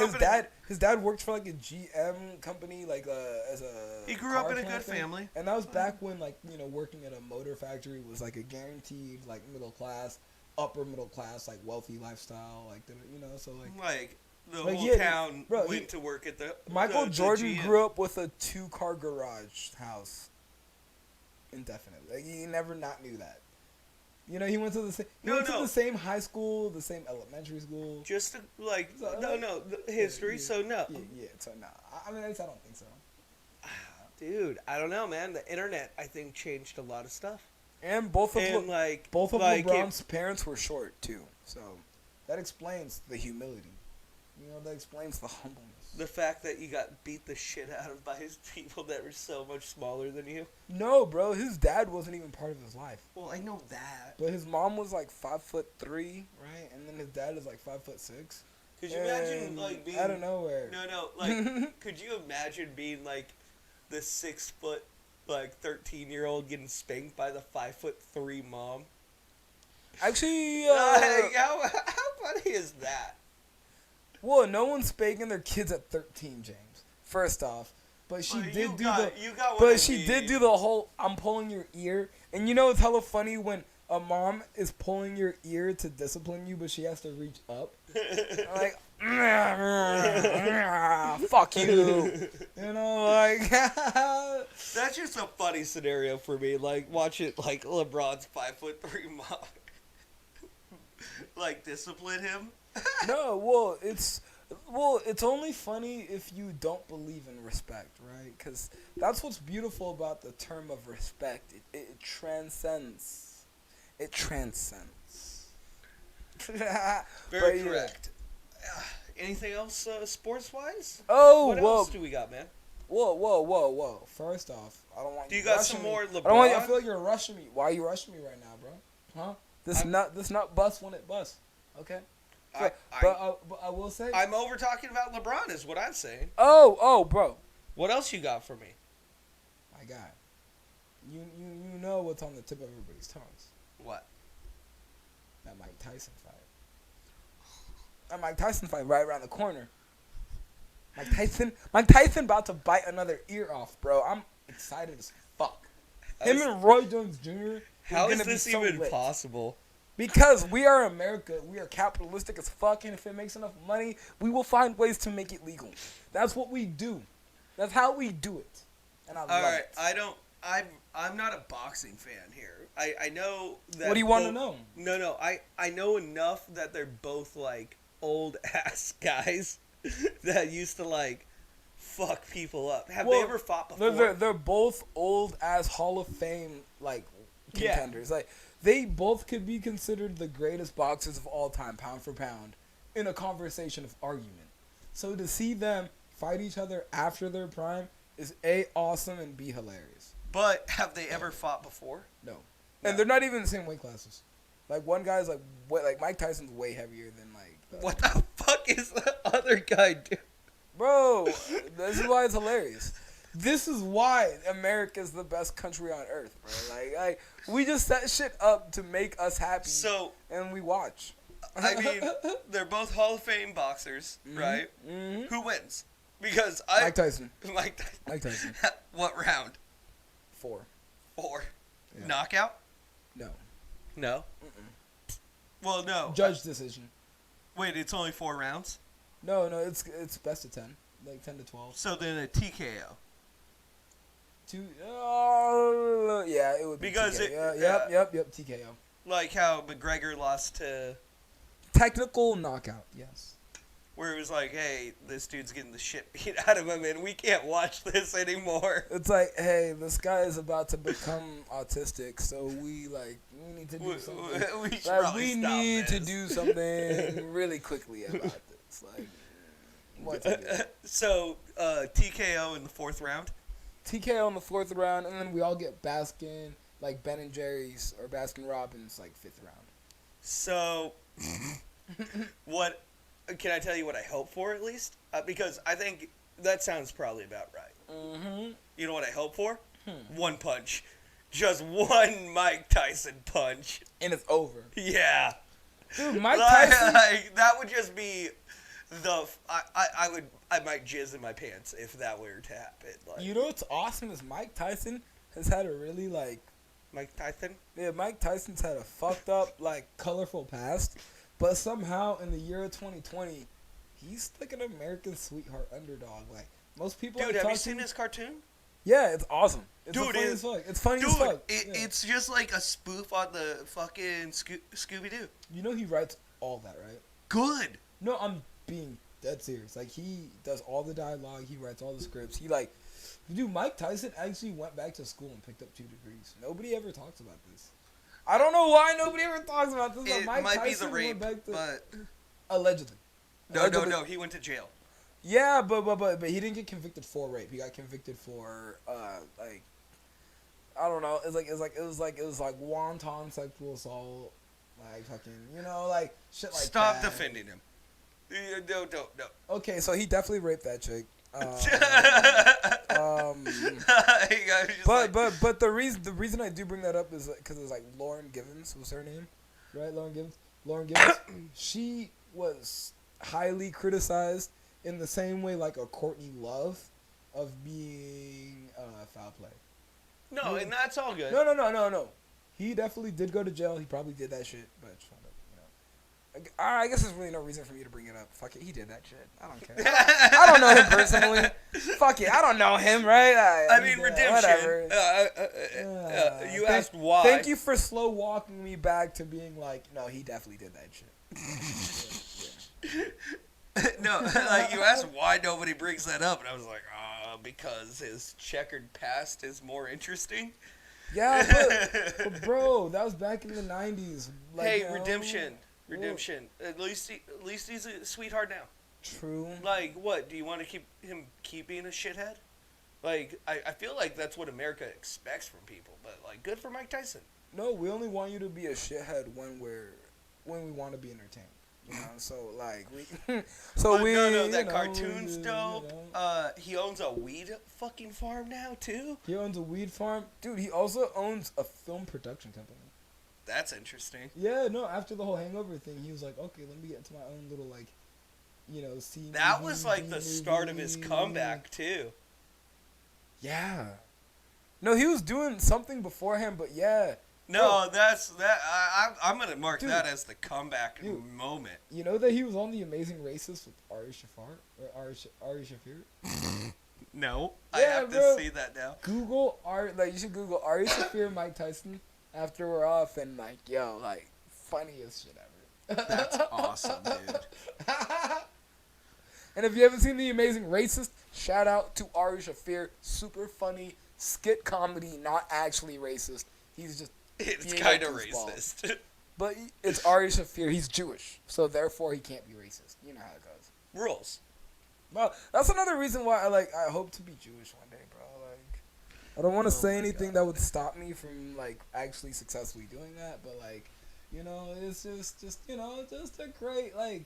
for like a GM company, like as a. He grew up in a good family, and that was back when, like, working at a motor factory was like a guaranteed, like, middle class, upper middle class, like, wealthy lifestyle, like, so like the whole town went to work at the. Michael Jordan GM. grew up with a 2-car garage house. Indefinitely, like, he never not knew that. He went to the same. The same high school, the same elementary school. Just to, history. So no. Yeah. So no. I mean, I don't think so. Dude, I don't know, man. The internet, I think, changed a lot of stuff. And both of LeBron's parents were short too, so that explains the humility. That explains the humbleness. The fact that you got beat the shit out of by his people that were so much smaller than you. No, bro, his dad wasn't even part of his life. Well, I know that. But his mom was like 5'3", right? And then his dad is like 5'6". Could you imagine being out of nowhere? No, could you imagine being like the 6 foot 13-year-old getting spanked by the 5'3" mom? Actually, how funny is that? Well, no one's spanking their kids at 13, James. First off, but she did do the whole "I'm pulling your ear," and it's hella funny when a mom is pulling your ear to discipline you, but she has to reach up, like, fuck you, That's just a funny scenario for me. Like, watch it, like LeBron's 5'3" mom, discipline him. No, it's only funny if you don't believe in respect, right? Because that's what's beautiful about the term of respect. It transcends. It transcends. Very correct. Anything else sports-wise? Oh, what else do we got, man? Whoa. First off, I don't want you. Do you got some more LeBron? I don't want you. I feel like you're rushing me. Why are you rushing me right now, bro? Huh? This nut busts when it busts. Okay. But I will say, I'm over talking about LeBron is what I'm saying. Oh, bro. What else you got for me? My guy. You know what's on the tip of everybody's tongues. What? That Mike Tyson fight. That Mike Tyson fight right around the corner. Mike Tyson about to bite another ear off, bro. I'm excited as fuck. Him and Roy Jones Jr. How is this even possible? Because we are America, we are capitalistic as fuck, and if it makes enough money, we will find ways to make it legal. That's what we do. That's how we do it. And I love it. I'm not a boxing fan here. I know that. What do you want to know? No. I know enough that they're both old ass guys that used to fuck people up. Have they ever fought before? They're both old ass Hall of Fame contenders. Yeah. They both could be considered the greatest boxers of all time, pound for pound, in a conversation of argument. So to see them fight each other after their prime is A, awesome, and B, hilarious. But have they ever fought before? No. And they're not even in the same weight classes. One guy's Mike Tyson's way heavier than What the fuck is the other guy doing? Bro, this is why it's hilarious. This is why America's the best country on earth, bro. We just set shit up to make us happy. And we watch. I mean, they're both Hall of Fame boxers, right? Mm-hmm. Who wins? Because Mike Tyson. Mike Tyson. What round? 4. Yeah. Knockout? No. No? Mm-mm. Well, no. Judge decision. Wait, it's only 4 rounds? No, it's best of 10. 10 to 12. So then a TKO. Yeah, it would be because TKO. Yep, TKO. Like how McGregor lost to... Technical knockout, yes. where it was like, hey, this dude's getting the shit beat out of him, and we can't watch this anymore. It's like, hey, this guy is about to become autistic, so we need to do something. We should probably stop need to this. do something really quickly about this. Like, what to do? So, TKO in the 4th round. TKO in the 4th round, and then we all get Baskin, like Ben and Jerry's or Baskin Robbins, like 5th round. So, what can I tell you? What I hope for, at least, because I think that sounds probably about right. Mm-hmm. You know what I hope for? One punch, just one Mike Tyson punch, And it's over. yeah. Dude, Mike Tyson. That would just be the. I might jizz in my pants if that were to happen. Like, You know what's awesome is Mike Tyson has had a really Mike Tyson. Yeah, Mike Tyson's had a fucked up, colorful past, but somehow in the year of 2020, he's like an American sweetheart underdog. Like, most people Dude, have you seen his cartoon? Yeah, it's awesome. It's Dude, funny as fuck. It's funny as fuck. It's just like a spoof on the fucking Scooby-Doo. You know he writes all that, right? Good. No, I'm being dead serious. Like, he does all the dialogue. He writes all the scripts. Dude, Mike Tyson actually went back to school and picked up 2 degrees. Nobody ever talks about this. I don't know why nobody ever talks about this. It Mike might Tyson be the rape, went back to, but... Allegedly. No, he went to jail. Yeah, but he didn't get convicted for rape. He got convicted for I don't know. It was like wanton sexual assault, shit like Stop that. defending him. No. Okay, so he definitely raped that chick. But the reason I do bring that up is because it's like Lauren Givens was her name, right? Lauren Givens. She was highly criticized in the same way like a Courtney Love of being foul play. No, and that's all good. No. He definitely did go to jail. He probably did that shit, but just wanted to, I guess there's really no reason for me to bring it up. Fuck it, he did that shit. I don't care. I don't know him personally. Fuck it, I don't know him, right? I mean, redemption. Whatever. You asked why. Thank you for slow walking me back to being like, no, he definitely did that shit. No, you asked why nobody brings that up, and I was like, because his checkered past is more interesting. Yeah, but bro, that was back in the 90s. Hey, redemption. At least he's a sweetheart now. True. Like, what? Do you want to keep being a shithead? Like, I feel like that's what America expects from people. But good for Mike Tyson. No, we only want you to be a shithead when we want to be entertained. That cartoon's dope. He owns a weed fucking farm now too. He owns a weed farm, dude. He also owns a film production company. That's interesting. Yeah, no. After the whole Hangover thing, he was like, okay, let me get into my own little scene. That was the start of his comeback too. Yeah. No, he was doing something beforehand, but yeah. No, that's that. I'm gonna mark that as the comeback moment. You know that he was on The Amazing Racist with Ari Shaffir? No, yeah, I have to see that now. Google you should Google Ari Shaffir, Mike Tyson after we're off, and funniest shit ever. That's awesome, dude. And if you haven't seen The Amazing Racist, shout out to Ari Shaffir. Super funny skit comedy, not actually racist. He's just. It's kind of racist. But it's Ari Shaffir. He's Jewish. So therefore he can't be racist. You know how it goes. Rules. Well, that's another reason why I hope to be Jewish one day, bro. I don't want to say anything that would stop me from actually successfully doing that, but it's just a great I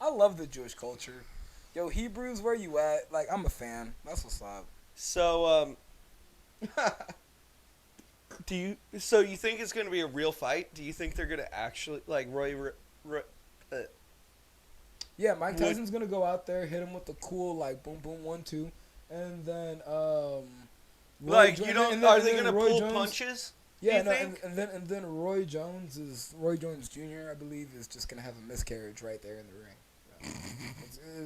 love the Jewish culture. Yo, Hebrews, where you at? I'm a fan. That's what's up. So you think it's going to be a real fight? Do you think they're going to actually Roy Yeah, Mike Tyson's going to go out there, hit him with the cool boom boom 1-2, and then are they going to pull punches? Yeah, and then Roy Jones Jr. I believe is just going to have a miscarriage right there in the ring.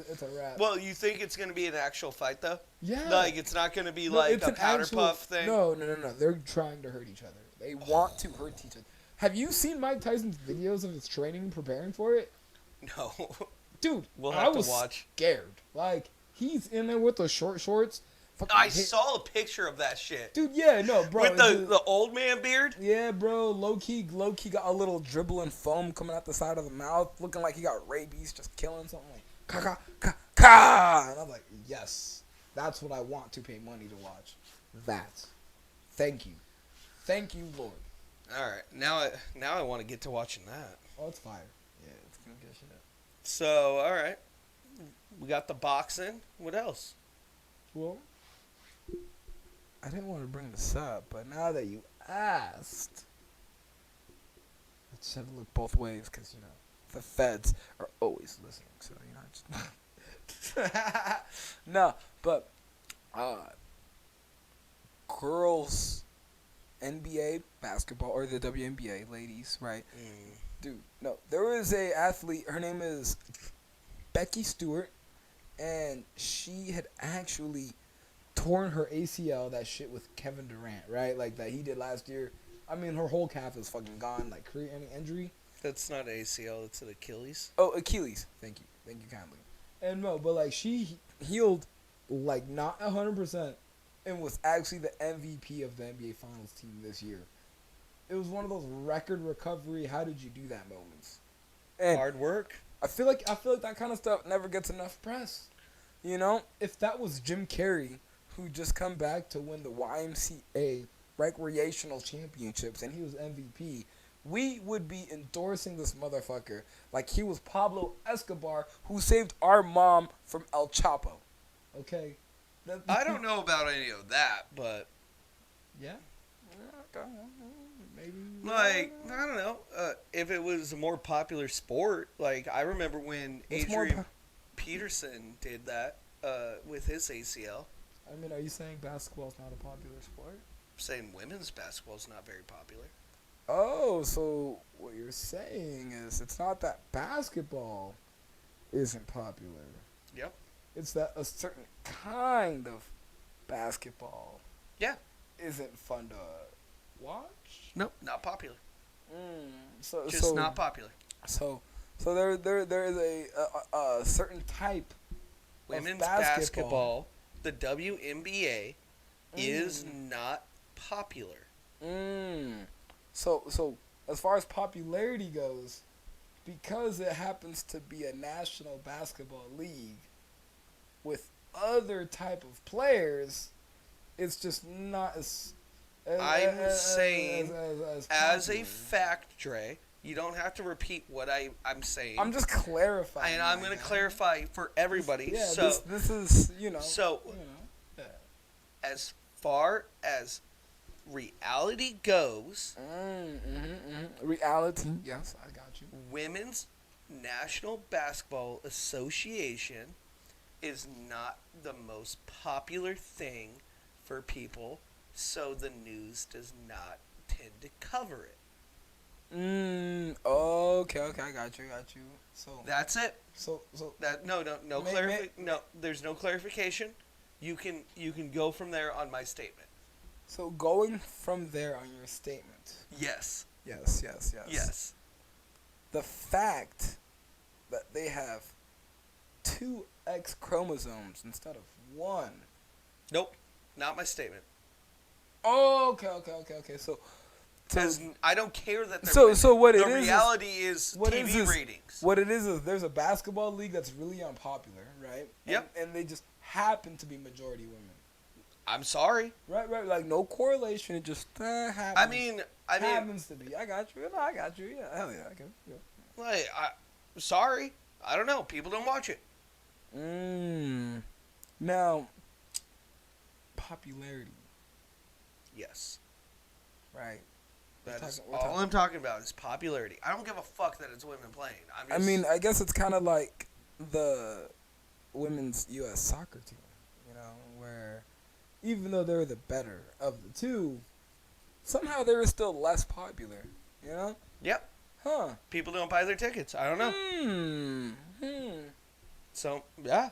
It's a wrap. Well, you think it's going to be an actual fight, though? Yeah. It's not going to be a powder puff thing? No. They're trying to hurt each other. They want to hurt each other. Have you seen Mike Tyson's videos of his training and preparing for it? No. Dude, We'll I have to was watch. scared. Like, he's in there with the short shorts. I saw a picture of that shit. Dude, yeah, no, bro. With the old man beard? Yeah, bro. Low key got a little dribbling foam coming out the side of the mouth, looking like he got rabies, just killing something like ka. And I'm like, yes, that's what I want to pay money to watch. That. Thank you, Lord. All right, now I want to get to watching that. Oh, it's fire. Yeah, it's gonna get shit. So, all right, we got the boxing. What else? Well, I didn't want to bring this up, but now that you asked, let's have a look both ways, because, you know, the feds are always listening, so, you know, just... No, but, girls NBA basketball, or the WNBA, ladies, right? Dude, no, there is a athlete, her name is Becky Stewart, and she had actually torn her ACL, that shit with Kevin Durant, right? Like that he did last year. I mean, her whole calf is fucking gone, like career ending injury. That's not ACL, it's an Achilles. Oh, Achilles. Thank you kindly. And no, but like she healed, like not 100%, and was actually the MVP of the NBA Finals team this year. It was one of those record recovery, how did you do that moments. And hard work. I feel like that kind of stuff never gets enough press. You know, if that was Jim Carrey, who just come back to win the YMCA recreational championships and he was MVP, we would be endorsing this motherfucker like he was Pablo Escobar, who saved our mom from El Chapo. Okay? I don't know about any of that, but... Yeah? Maybe. Like, I don't know. If it was a more popular sport, like, I remember when Adrian Peterson did that with his ACL. I mean, are you saying basketball's not a popular sport? I'm saying women's basketball is not very popular. Oh, so what you're saying is it's not that basketball isn't popular. Yep. It's that a certain kind of basketball isn't fun to watch? Nope, not popular. So not popular. So there is a certain type women's of basketball. The WNBA is not popular. So as far as popularity goes, because it happens to be a national basketball league with other type of players, it's just not as I'm saying, as a popular. fact, Drey, you don't have to repeat what I'm saying. I'm just clarifying. And I'm going to clarify for everybody. This is, you know. So, as far as reality goes, reality, yes, I got you. Women's National Basketball Association is not the most popular thing for people, so the news does not tend to cover it. Okay, I got you. So that's it. So that no, there's no clarification. You can go from there on my statement. So going from there on your statement. Yes. The fact that they have 2 X chromosomes instead of 1. Nope, not my statement. Oh, okay. So I don't care that they're so what the it is reality is TV ratings. What it is there's a basketball league that's really unpopular, right? Yep. And they just happen to be majority women. I'm sorry. Right. Like no correlation. It just happens. I mean, happens to be. I got you. Yeah, hell yeah. Okay. Yeah. Like, sorry. I don't know. People don't watch it. Now, popularity. Yes. Right. That's all I'm talking about is popularity. I don't give a fuck that it's women playing. I mean, I guess it's kind of like the women's U.S. soccer team, you know, where even though they're the better of the two, somehow they were still less popular, you know? Yep. Huh. People don't buy their tickets. I don't know. So, yeah.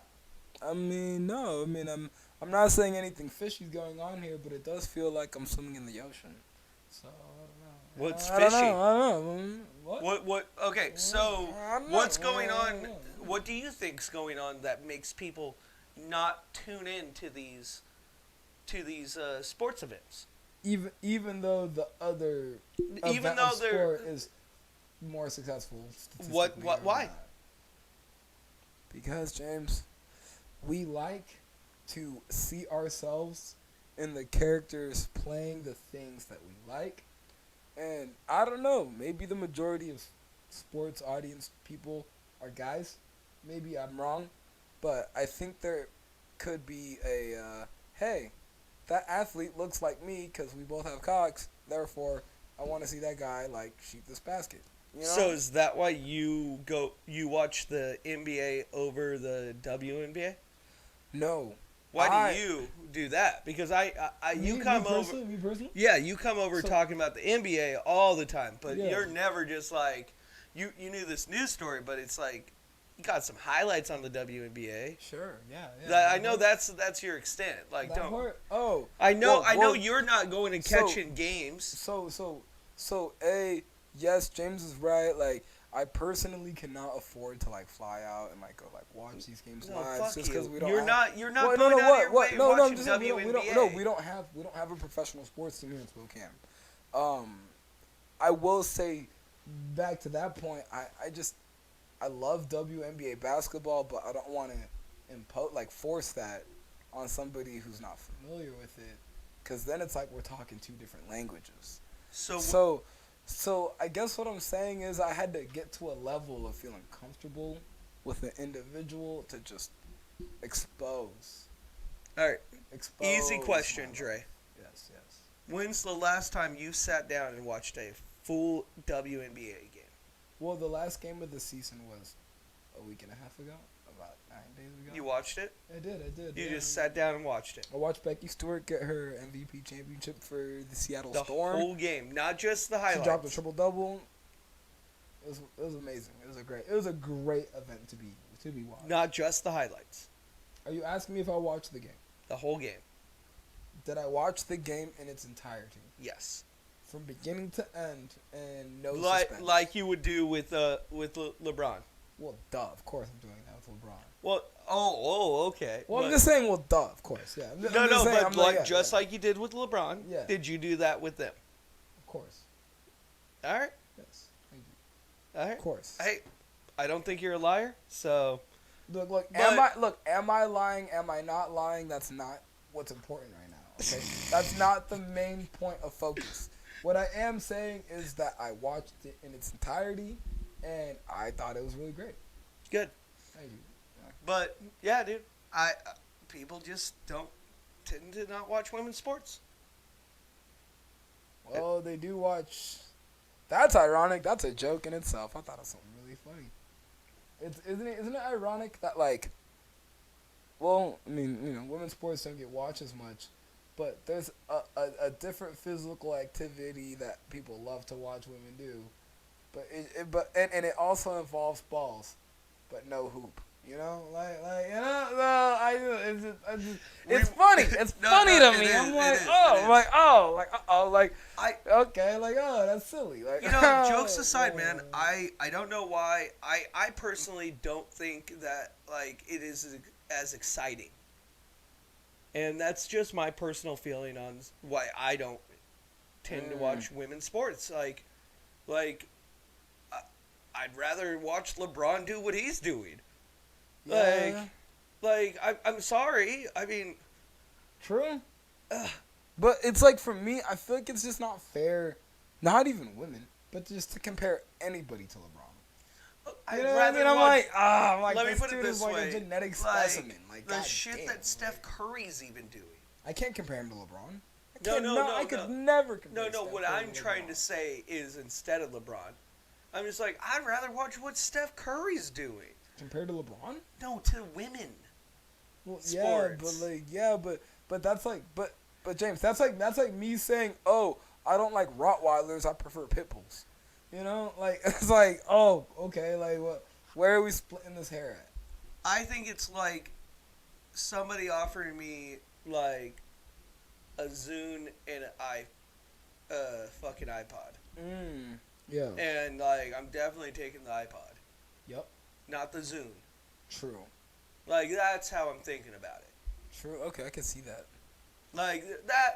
I mean, no. I mean, I'm not saying anything fishy's going on here, but it does feel like I'm swimming in the ocean. So I don't know. What's I don't fishy? know. I don't know. What? What? Okay, so I don't know. what's going on? What do you think's going on that makes people not tune in to these sports events? Even though the other Even event though of they're sport is more successful what? statistically or Why? not. Because James, we like to see ourselves in the characters playing the things that we like. And I don't know, maybe the majority of sports audience people are guys. Maybe I'm wrong. But I think there could be hey, that athlete looks like me because we both have cocks. Therefore, I want to see that guy, like, shoot this basket. You know? So is that why you watch the NBA over the WNBA? No. Why do you do that? Because you come over. Me personally? Yeah, you come over So- talking about the NBA all the time, but Yeah. you're never just like you knew this news story, but it's like you got some highlights on the WNBA. Sure, yeah. I know that's your extent. Like, That don't. part? Oh. I know. Well, I know well, you're not going and catching games. Yes, James is right. Like, I personally cannot afford to, like, fly out and, like, go, like, watch these games No, live fuck just because you. we don't. You're have, not. You're not What? going out of your way No, I'm watching just saying WNBA. we don't have a professional sports team here in Spokane. I will say, back to that point, I love WNBA basketball, but I don't want to force that on somebody who's not familiar with it, because then it's like we're talking two different languages. So I guess what I'm saying is I had to get to a level of feeling comfortable with an individual to just expose. All right. Expose Easy question, my life. Dre. Yes. When's the last time you sat down and watched a full WNBA game? Well, the last game of the season was a week and a half ago, about 9 days ago. You watched it? I did. You just sat down and watched it. I watched Becky Stewart get her MVP championship for the Seattle The Storm. whole game, not just the She highlights. dropped a triple double. It was amazing. It was a great event to be watched. Not just the highlights. Are you asking me if I watched the game? The whole game. Did I watch the game in its entirety, Yes. from beginning to end, and no Like suspense? like you would do with LeBron. Well, duh. Of course, I'm doing that with LeBron. Well, okay. Well, but, I'm just saying. Well, duh. Of course, yeah. just like you did with LeBron. Yeah. Did you do that with them? Of course. All right. Yes. Thank you. All right. Of course. Hey, I don't think you're a liar. So Look. But- Am I lying? Am I not lying? That's not what's important right now. Okay. That's not the main point of focus. What I am saying is that I watched it in its entirety, and I thought it was really great. good. Thank you. But yeah, dude, people just don't tend to not watch women's sports. Well, they do watch. That's ironic. That's a joke in itself. I thought it was something really funny. Isn't it ironic that, like, well, I mean, women's sports don't get watched as much, but there's a different physical activity that people love to watch women do, but it also involves balls, but no hoop. You know, it's funny. It's funny to me. I'm like, that's silly. Like, Jokes aside, man, I don't know why. I personally don't think that, like, it is as exciting. And that's just my personal feeling on why I don't tend to watch women's sports. Like, I'd rather watch LeBron do what he's doing. Yeah. I'm sorry. I mean, true. But it's like, for me, I feel like it's just not fair. Not even women, but just to compare anybody to LeBron. I'd You know what I rather mean? I'm like, let me this put it dude this is like way. a genetic Like, specimen. Like, the God shit damn, that Steph like, Curry's even doing. I can't compare him to LeBron. I could never compare. No, Steph what Curry I'm trying to say is, instead of LeBron, I'm just like, I'd rather watch what Steph Curry's doing. compared to LeBron. No, to women. Well, Sports. but that's like, but James, that's like me saying, oh, I don't like Rottweilers, I prefer pit bulls. You know, like, it's like, oh, okay, like, what? Where are we splitting this hair at? I think it's like somebody offering me, like, a Zune and a fucking iPod. Yeah. And, like, I'm definitely taking the iPod. Yep. Not the Zune. True. Like, that's how I'm thinking about it. True. Okay, I can see that. Like,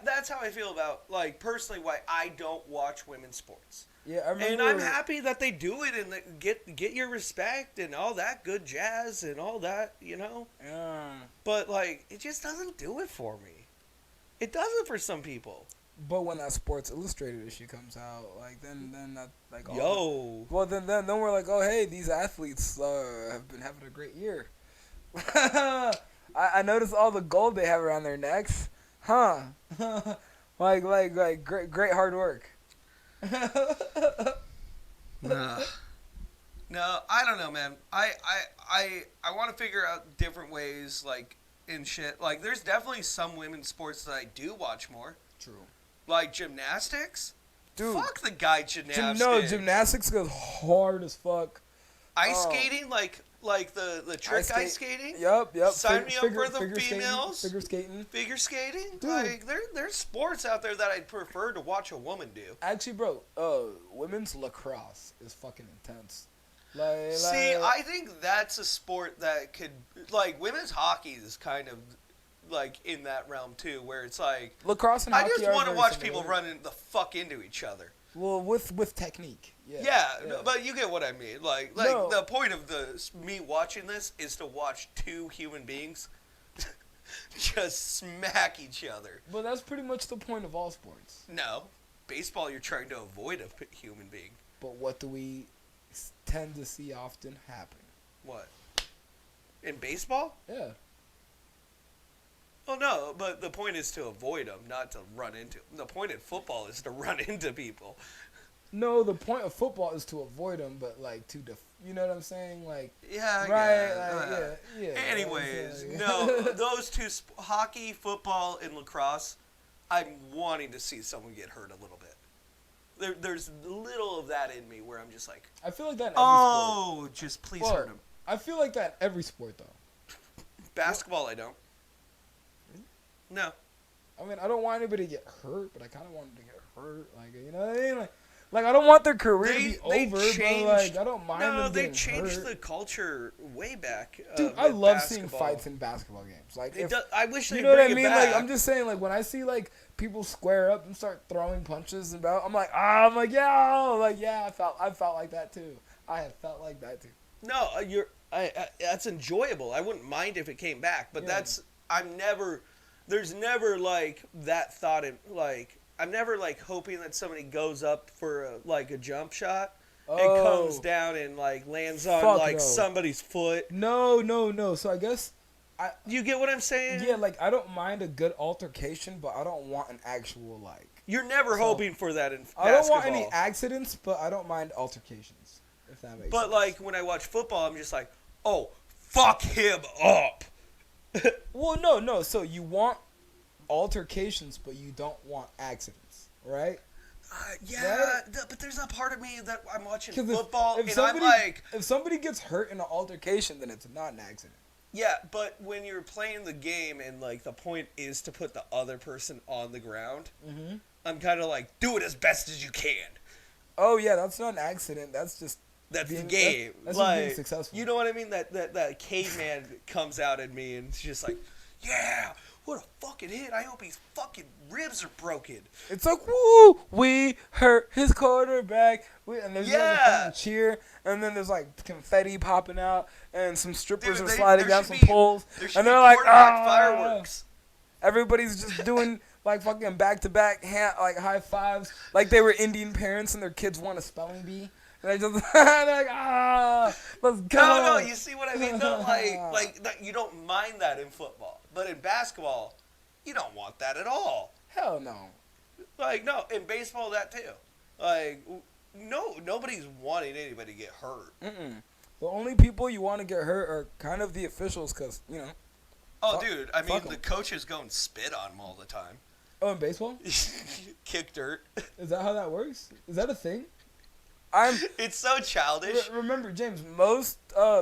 that's how I feel about, like, personally why I don't watch women's sports. Yeah, I remember. And I'm happy that they do it and get your respect and all that good jazz and all that, you know? Yeah. But, like, it just doesn't do it for me. It doesn't for some people. But when that Sports Illustrated issue comes out, like then that like then we're like, oh hey, these athletes have been having a great year. I noticed all the gold they have around their necks, huh? like great hard work. Nah. No, I don't know, man. I want to figure out different ways, like, in shit. Like, there's definitely some women's sports that I do watch more. True. Like gymnastics. Dude. Fuck the guy gymnastics. Gymnastics goes hard as fuck. Ice skating, like the trick ice skating. Yep. Sign me up for the females. Figure skating. Dude. Like, there's sports out there that I'd prefer to watch a woman do. Actually, bro, women's lacrosse is fucking intense. See, I think that's a sport that could, like, women's hockey is kind of, like, in that realm, too, where it's like, lacrosse and hockey I just want to watch people running the fuck into each other. Well, with technique. Yeah, but you get what I mean. Like no. The point of me watching this is to watch two human beings just smack each other. But that's pretty much the point of all sports. No. Baseball, you're trying to avoid a human being. But what do we tend to see often happen? What? In baseball? Yeah. Well, no, but the point is to avoid them, not to run into them. The point in football is to run into people. No, the point of football is to avoid them, but, like, you know what I'm saying? Like, yeah, right? Yeah. Anyways, no, those two, hockey, football, and lacrosse, I'm wanting to see someone get hurt a little bit. There's little of that in me where I'm just like, I feel like that in every sport. Just please hurt him. I feel like that in every sport, though. Basketball, I don't. No. I mean, I don't want anybody to get hurt, but I kind of want them to get hurt. Like, you know what I mean? Like I don't want their career to be over, but, like, I don't mind them getting hurt. No, they changed the culture way back. Dude, I love seeing fights in basketball games. Like, I wish they bring it back. You know what I mean? Back. Like, I'm just saying, like, when I see, like, people square up and start throwing punches and I'm like, yeah, I felt like that too. I have felt like that too. No, that's enjoyable. I wouldn't mind if it came back, but there's never, like, that thought in, like, I'm never, like, hoping that somebody goes up for, a jump shot and comes down and, like, lands on, somebody's foot. No. So I guess you get what I'm saying? Yeah, like, I don't mind a good altercation, but I don't want an actual, like... You're never hoping for that in basketball. I don't want any accidents, but I don't mind altercations, if that makes sense. But, like, when I watch football, I'm just like, oh, fuck him up. Well, no. So you want altercations, but you don't want accidents, right? But there's a part of me that I'm watching football, if somebody gets hurt in an altercation, then it's not an accident. Yeah, but when you're playing the game and, like, the point is to put the other person on the ground, I'm kind of like, do it as best as you can. Oh yeah, that's not an accident. That's the game. That's like, just being successful. You know what I mean? That caveman comes out at me and it's just like, yeah, what a fucking hit. I hope his fucking ribs are broken. It's like, woo, we hurt his quarterback. And there's a cheer, and then there's, like, confetti popping out, and some strippers are sliding down some poles, and they're like, fireworks. Everybody's just doing, like, fucking back-to-back high fives, like they were Indian parents and their kids won a spelling bee. And they're like, let's go. No, you see what I mean? No, you don't mind that in football. But in basketball, you don't want that at all. Hell no. Like, no, in baseball, that too. Like, no, nobody's wanting anybody to get hurt. The only people you want to get hurt are kind of the officials because, you know. Oh, dude, I mean, the coaches go and spit on them all the time. Oh, in baseball? Kick dirt. Is that how that works? Is that a thing? It's so childish. Remember, James, most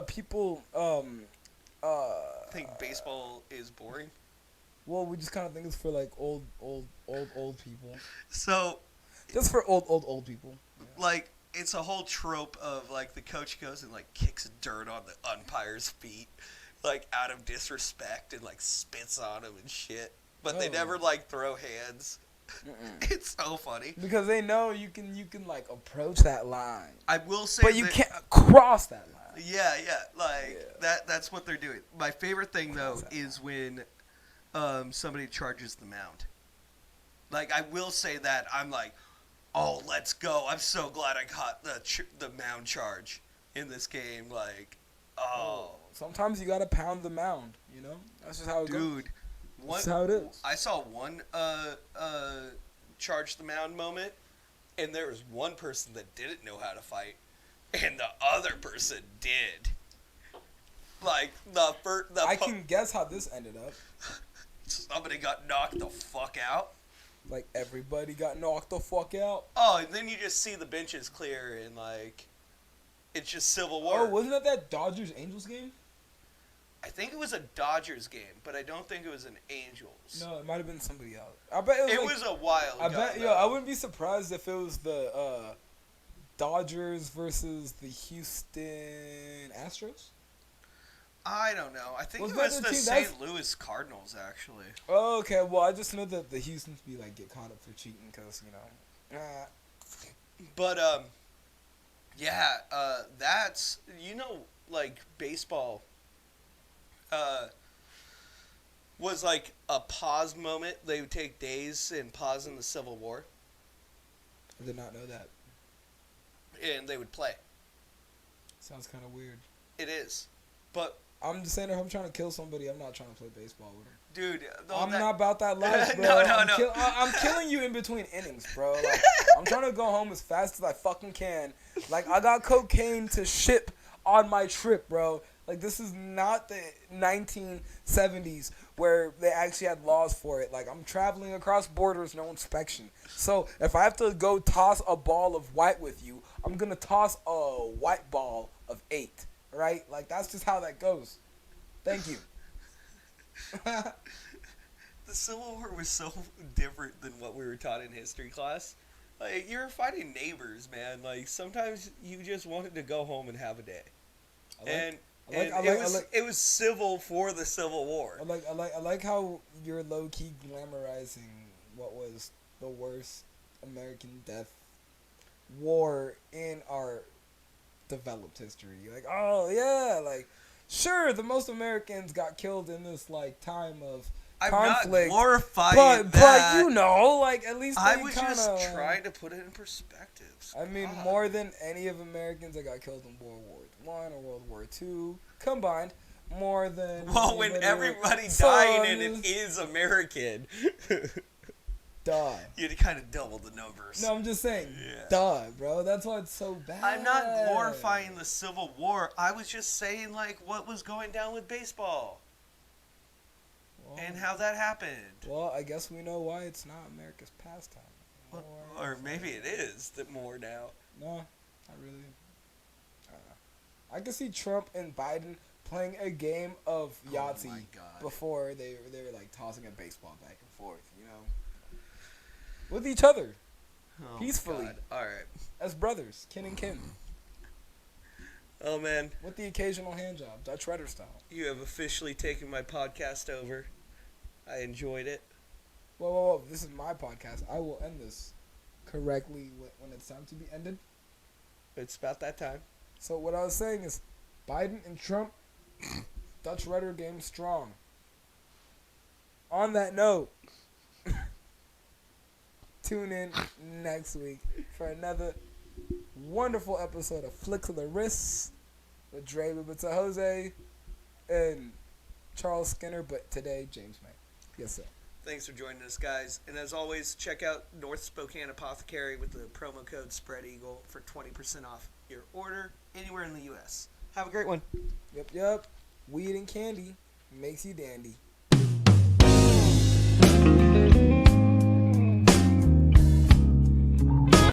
people think baseball is boring. Well, we just kind of think it's for, like, old people. Just for old people. Yeah. Like, it's a whole trope of, like, the coach goes and, like, kicks dirt on the umpire's feet, like, out of disrespect and, like, spits on him and shit. But they never, like, throw hands. It's so funny. Because they know you can like approach that line. I will say but you can't cross that line. Yeah, that's what they're doing. My favorite thing, though, is when somebody charges the mound. Like, I will say that I'm like, oh, let's go. I'm so glad I caught the mound charge in this game. Like, oh. Sometimes you got to pound the mound, you know? That's just how it goes. Dude. That's how it is. I saw one charge the mound moment, and there was one person that didn't know how to fight, and the other person did. Like, I can guess how this ended up. Somebody got knocked the fuck out. Like, everybody got knocked the fuck out. Oh, and then you just see the benches clear, and, like, it's just Civil War. Oh, wasn't that Dodgers-Angels game? I think it was a Dodgers game, but I don't think it was an Angels. No, it might have been somebody else. I bet it was a while ago. I wouldn't be surprised if it was the Dodgers versus the Houston Astros. I don't know. I think it was the St. Louis Cardinals, actually. Oh, okay. Well, I just know that the Houstons get caught up for cheating because, you know. But, that's, like, baseball was like a pause moment. They would take days and pause in the Civil War. I did not know that. And they would play. Sounds kind of weird. It is. But I'm just saying, if I'm trying to kill somebody, I'm not trying to play baseball with them. Dude, I'm not about that life, bro. No. I'm killing you in between innings, bro. Like, I'm trying to go home as fast as I fucking can. Like, I got cocaine to ship on my trip, bro. Like, this is not the 1970s where they actually had laws for it. Like, I'm traveling across borders, no inspection. So, if I have to go toss a ball of white with you, I'm going to toss a white ball of 8, right? Like, that's just how that goes. Thank you. The Civil War was so different than what we were taught in history class. Like, you were fighting neighbors, man. Like, sometimes you just wanted to go home and have a day. It was civil for the Civil War. I like how you're low key glamorizing what was the worst American death war in our developed history. Like, oh yeah, like sure, the most Americans got killed in this like time of conflict. I'm not glorifying that. But you know, like at least I was just trying to put it in perspective. I mean, more than any of Americans that got killed in World War I or World War II combined, more than. Well, when everybody dying in it is American. Die. You kind of double the numbers. No, I'm just saying, die, bro. That's why it's so bad. I'm not glorifying the Civil War. I was just saying, like, what was going down with baseball. Well, and how that happened. Well, I guess we know why it's not America's pastime. Or maybe it is more now. No, not really. I can see Trump and Biden playing a game of Yahtzee before they were like tossing a baseball back and forth, you know, with each other, peacefully. All right, as brothers, kin and kin. Oh man, with the occasional hand job, Dutch Rudder style. You have officially taken my podcast over. I enjoyed it. Whoa! This is my podcast. I will end this correctly when it's time to be ended. It's about that time. So what I was saying is, Biden and Trump, Dutch Rudder game strong. On that note, tune in next week for another wonderful episode of Flicks of the Wrists with Drey Bibutsuhoze and Charles Skinner, but today, James May. Yes, sir. Thanks for joining us, guys. And as always, check out North Spokane Apothecary with the promo code SPREADEAGLE for 20% off your order anywhere in the U.S. Have a great one. Yep. Weed and candy makes you dandy.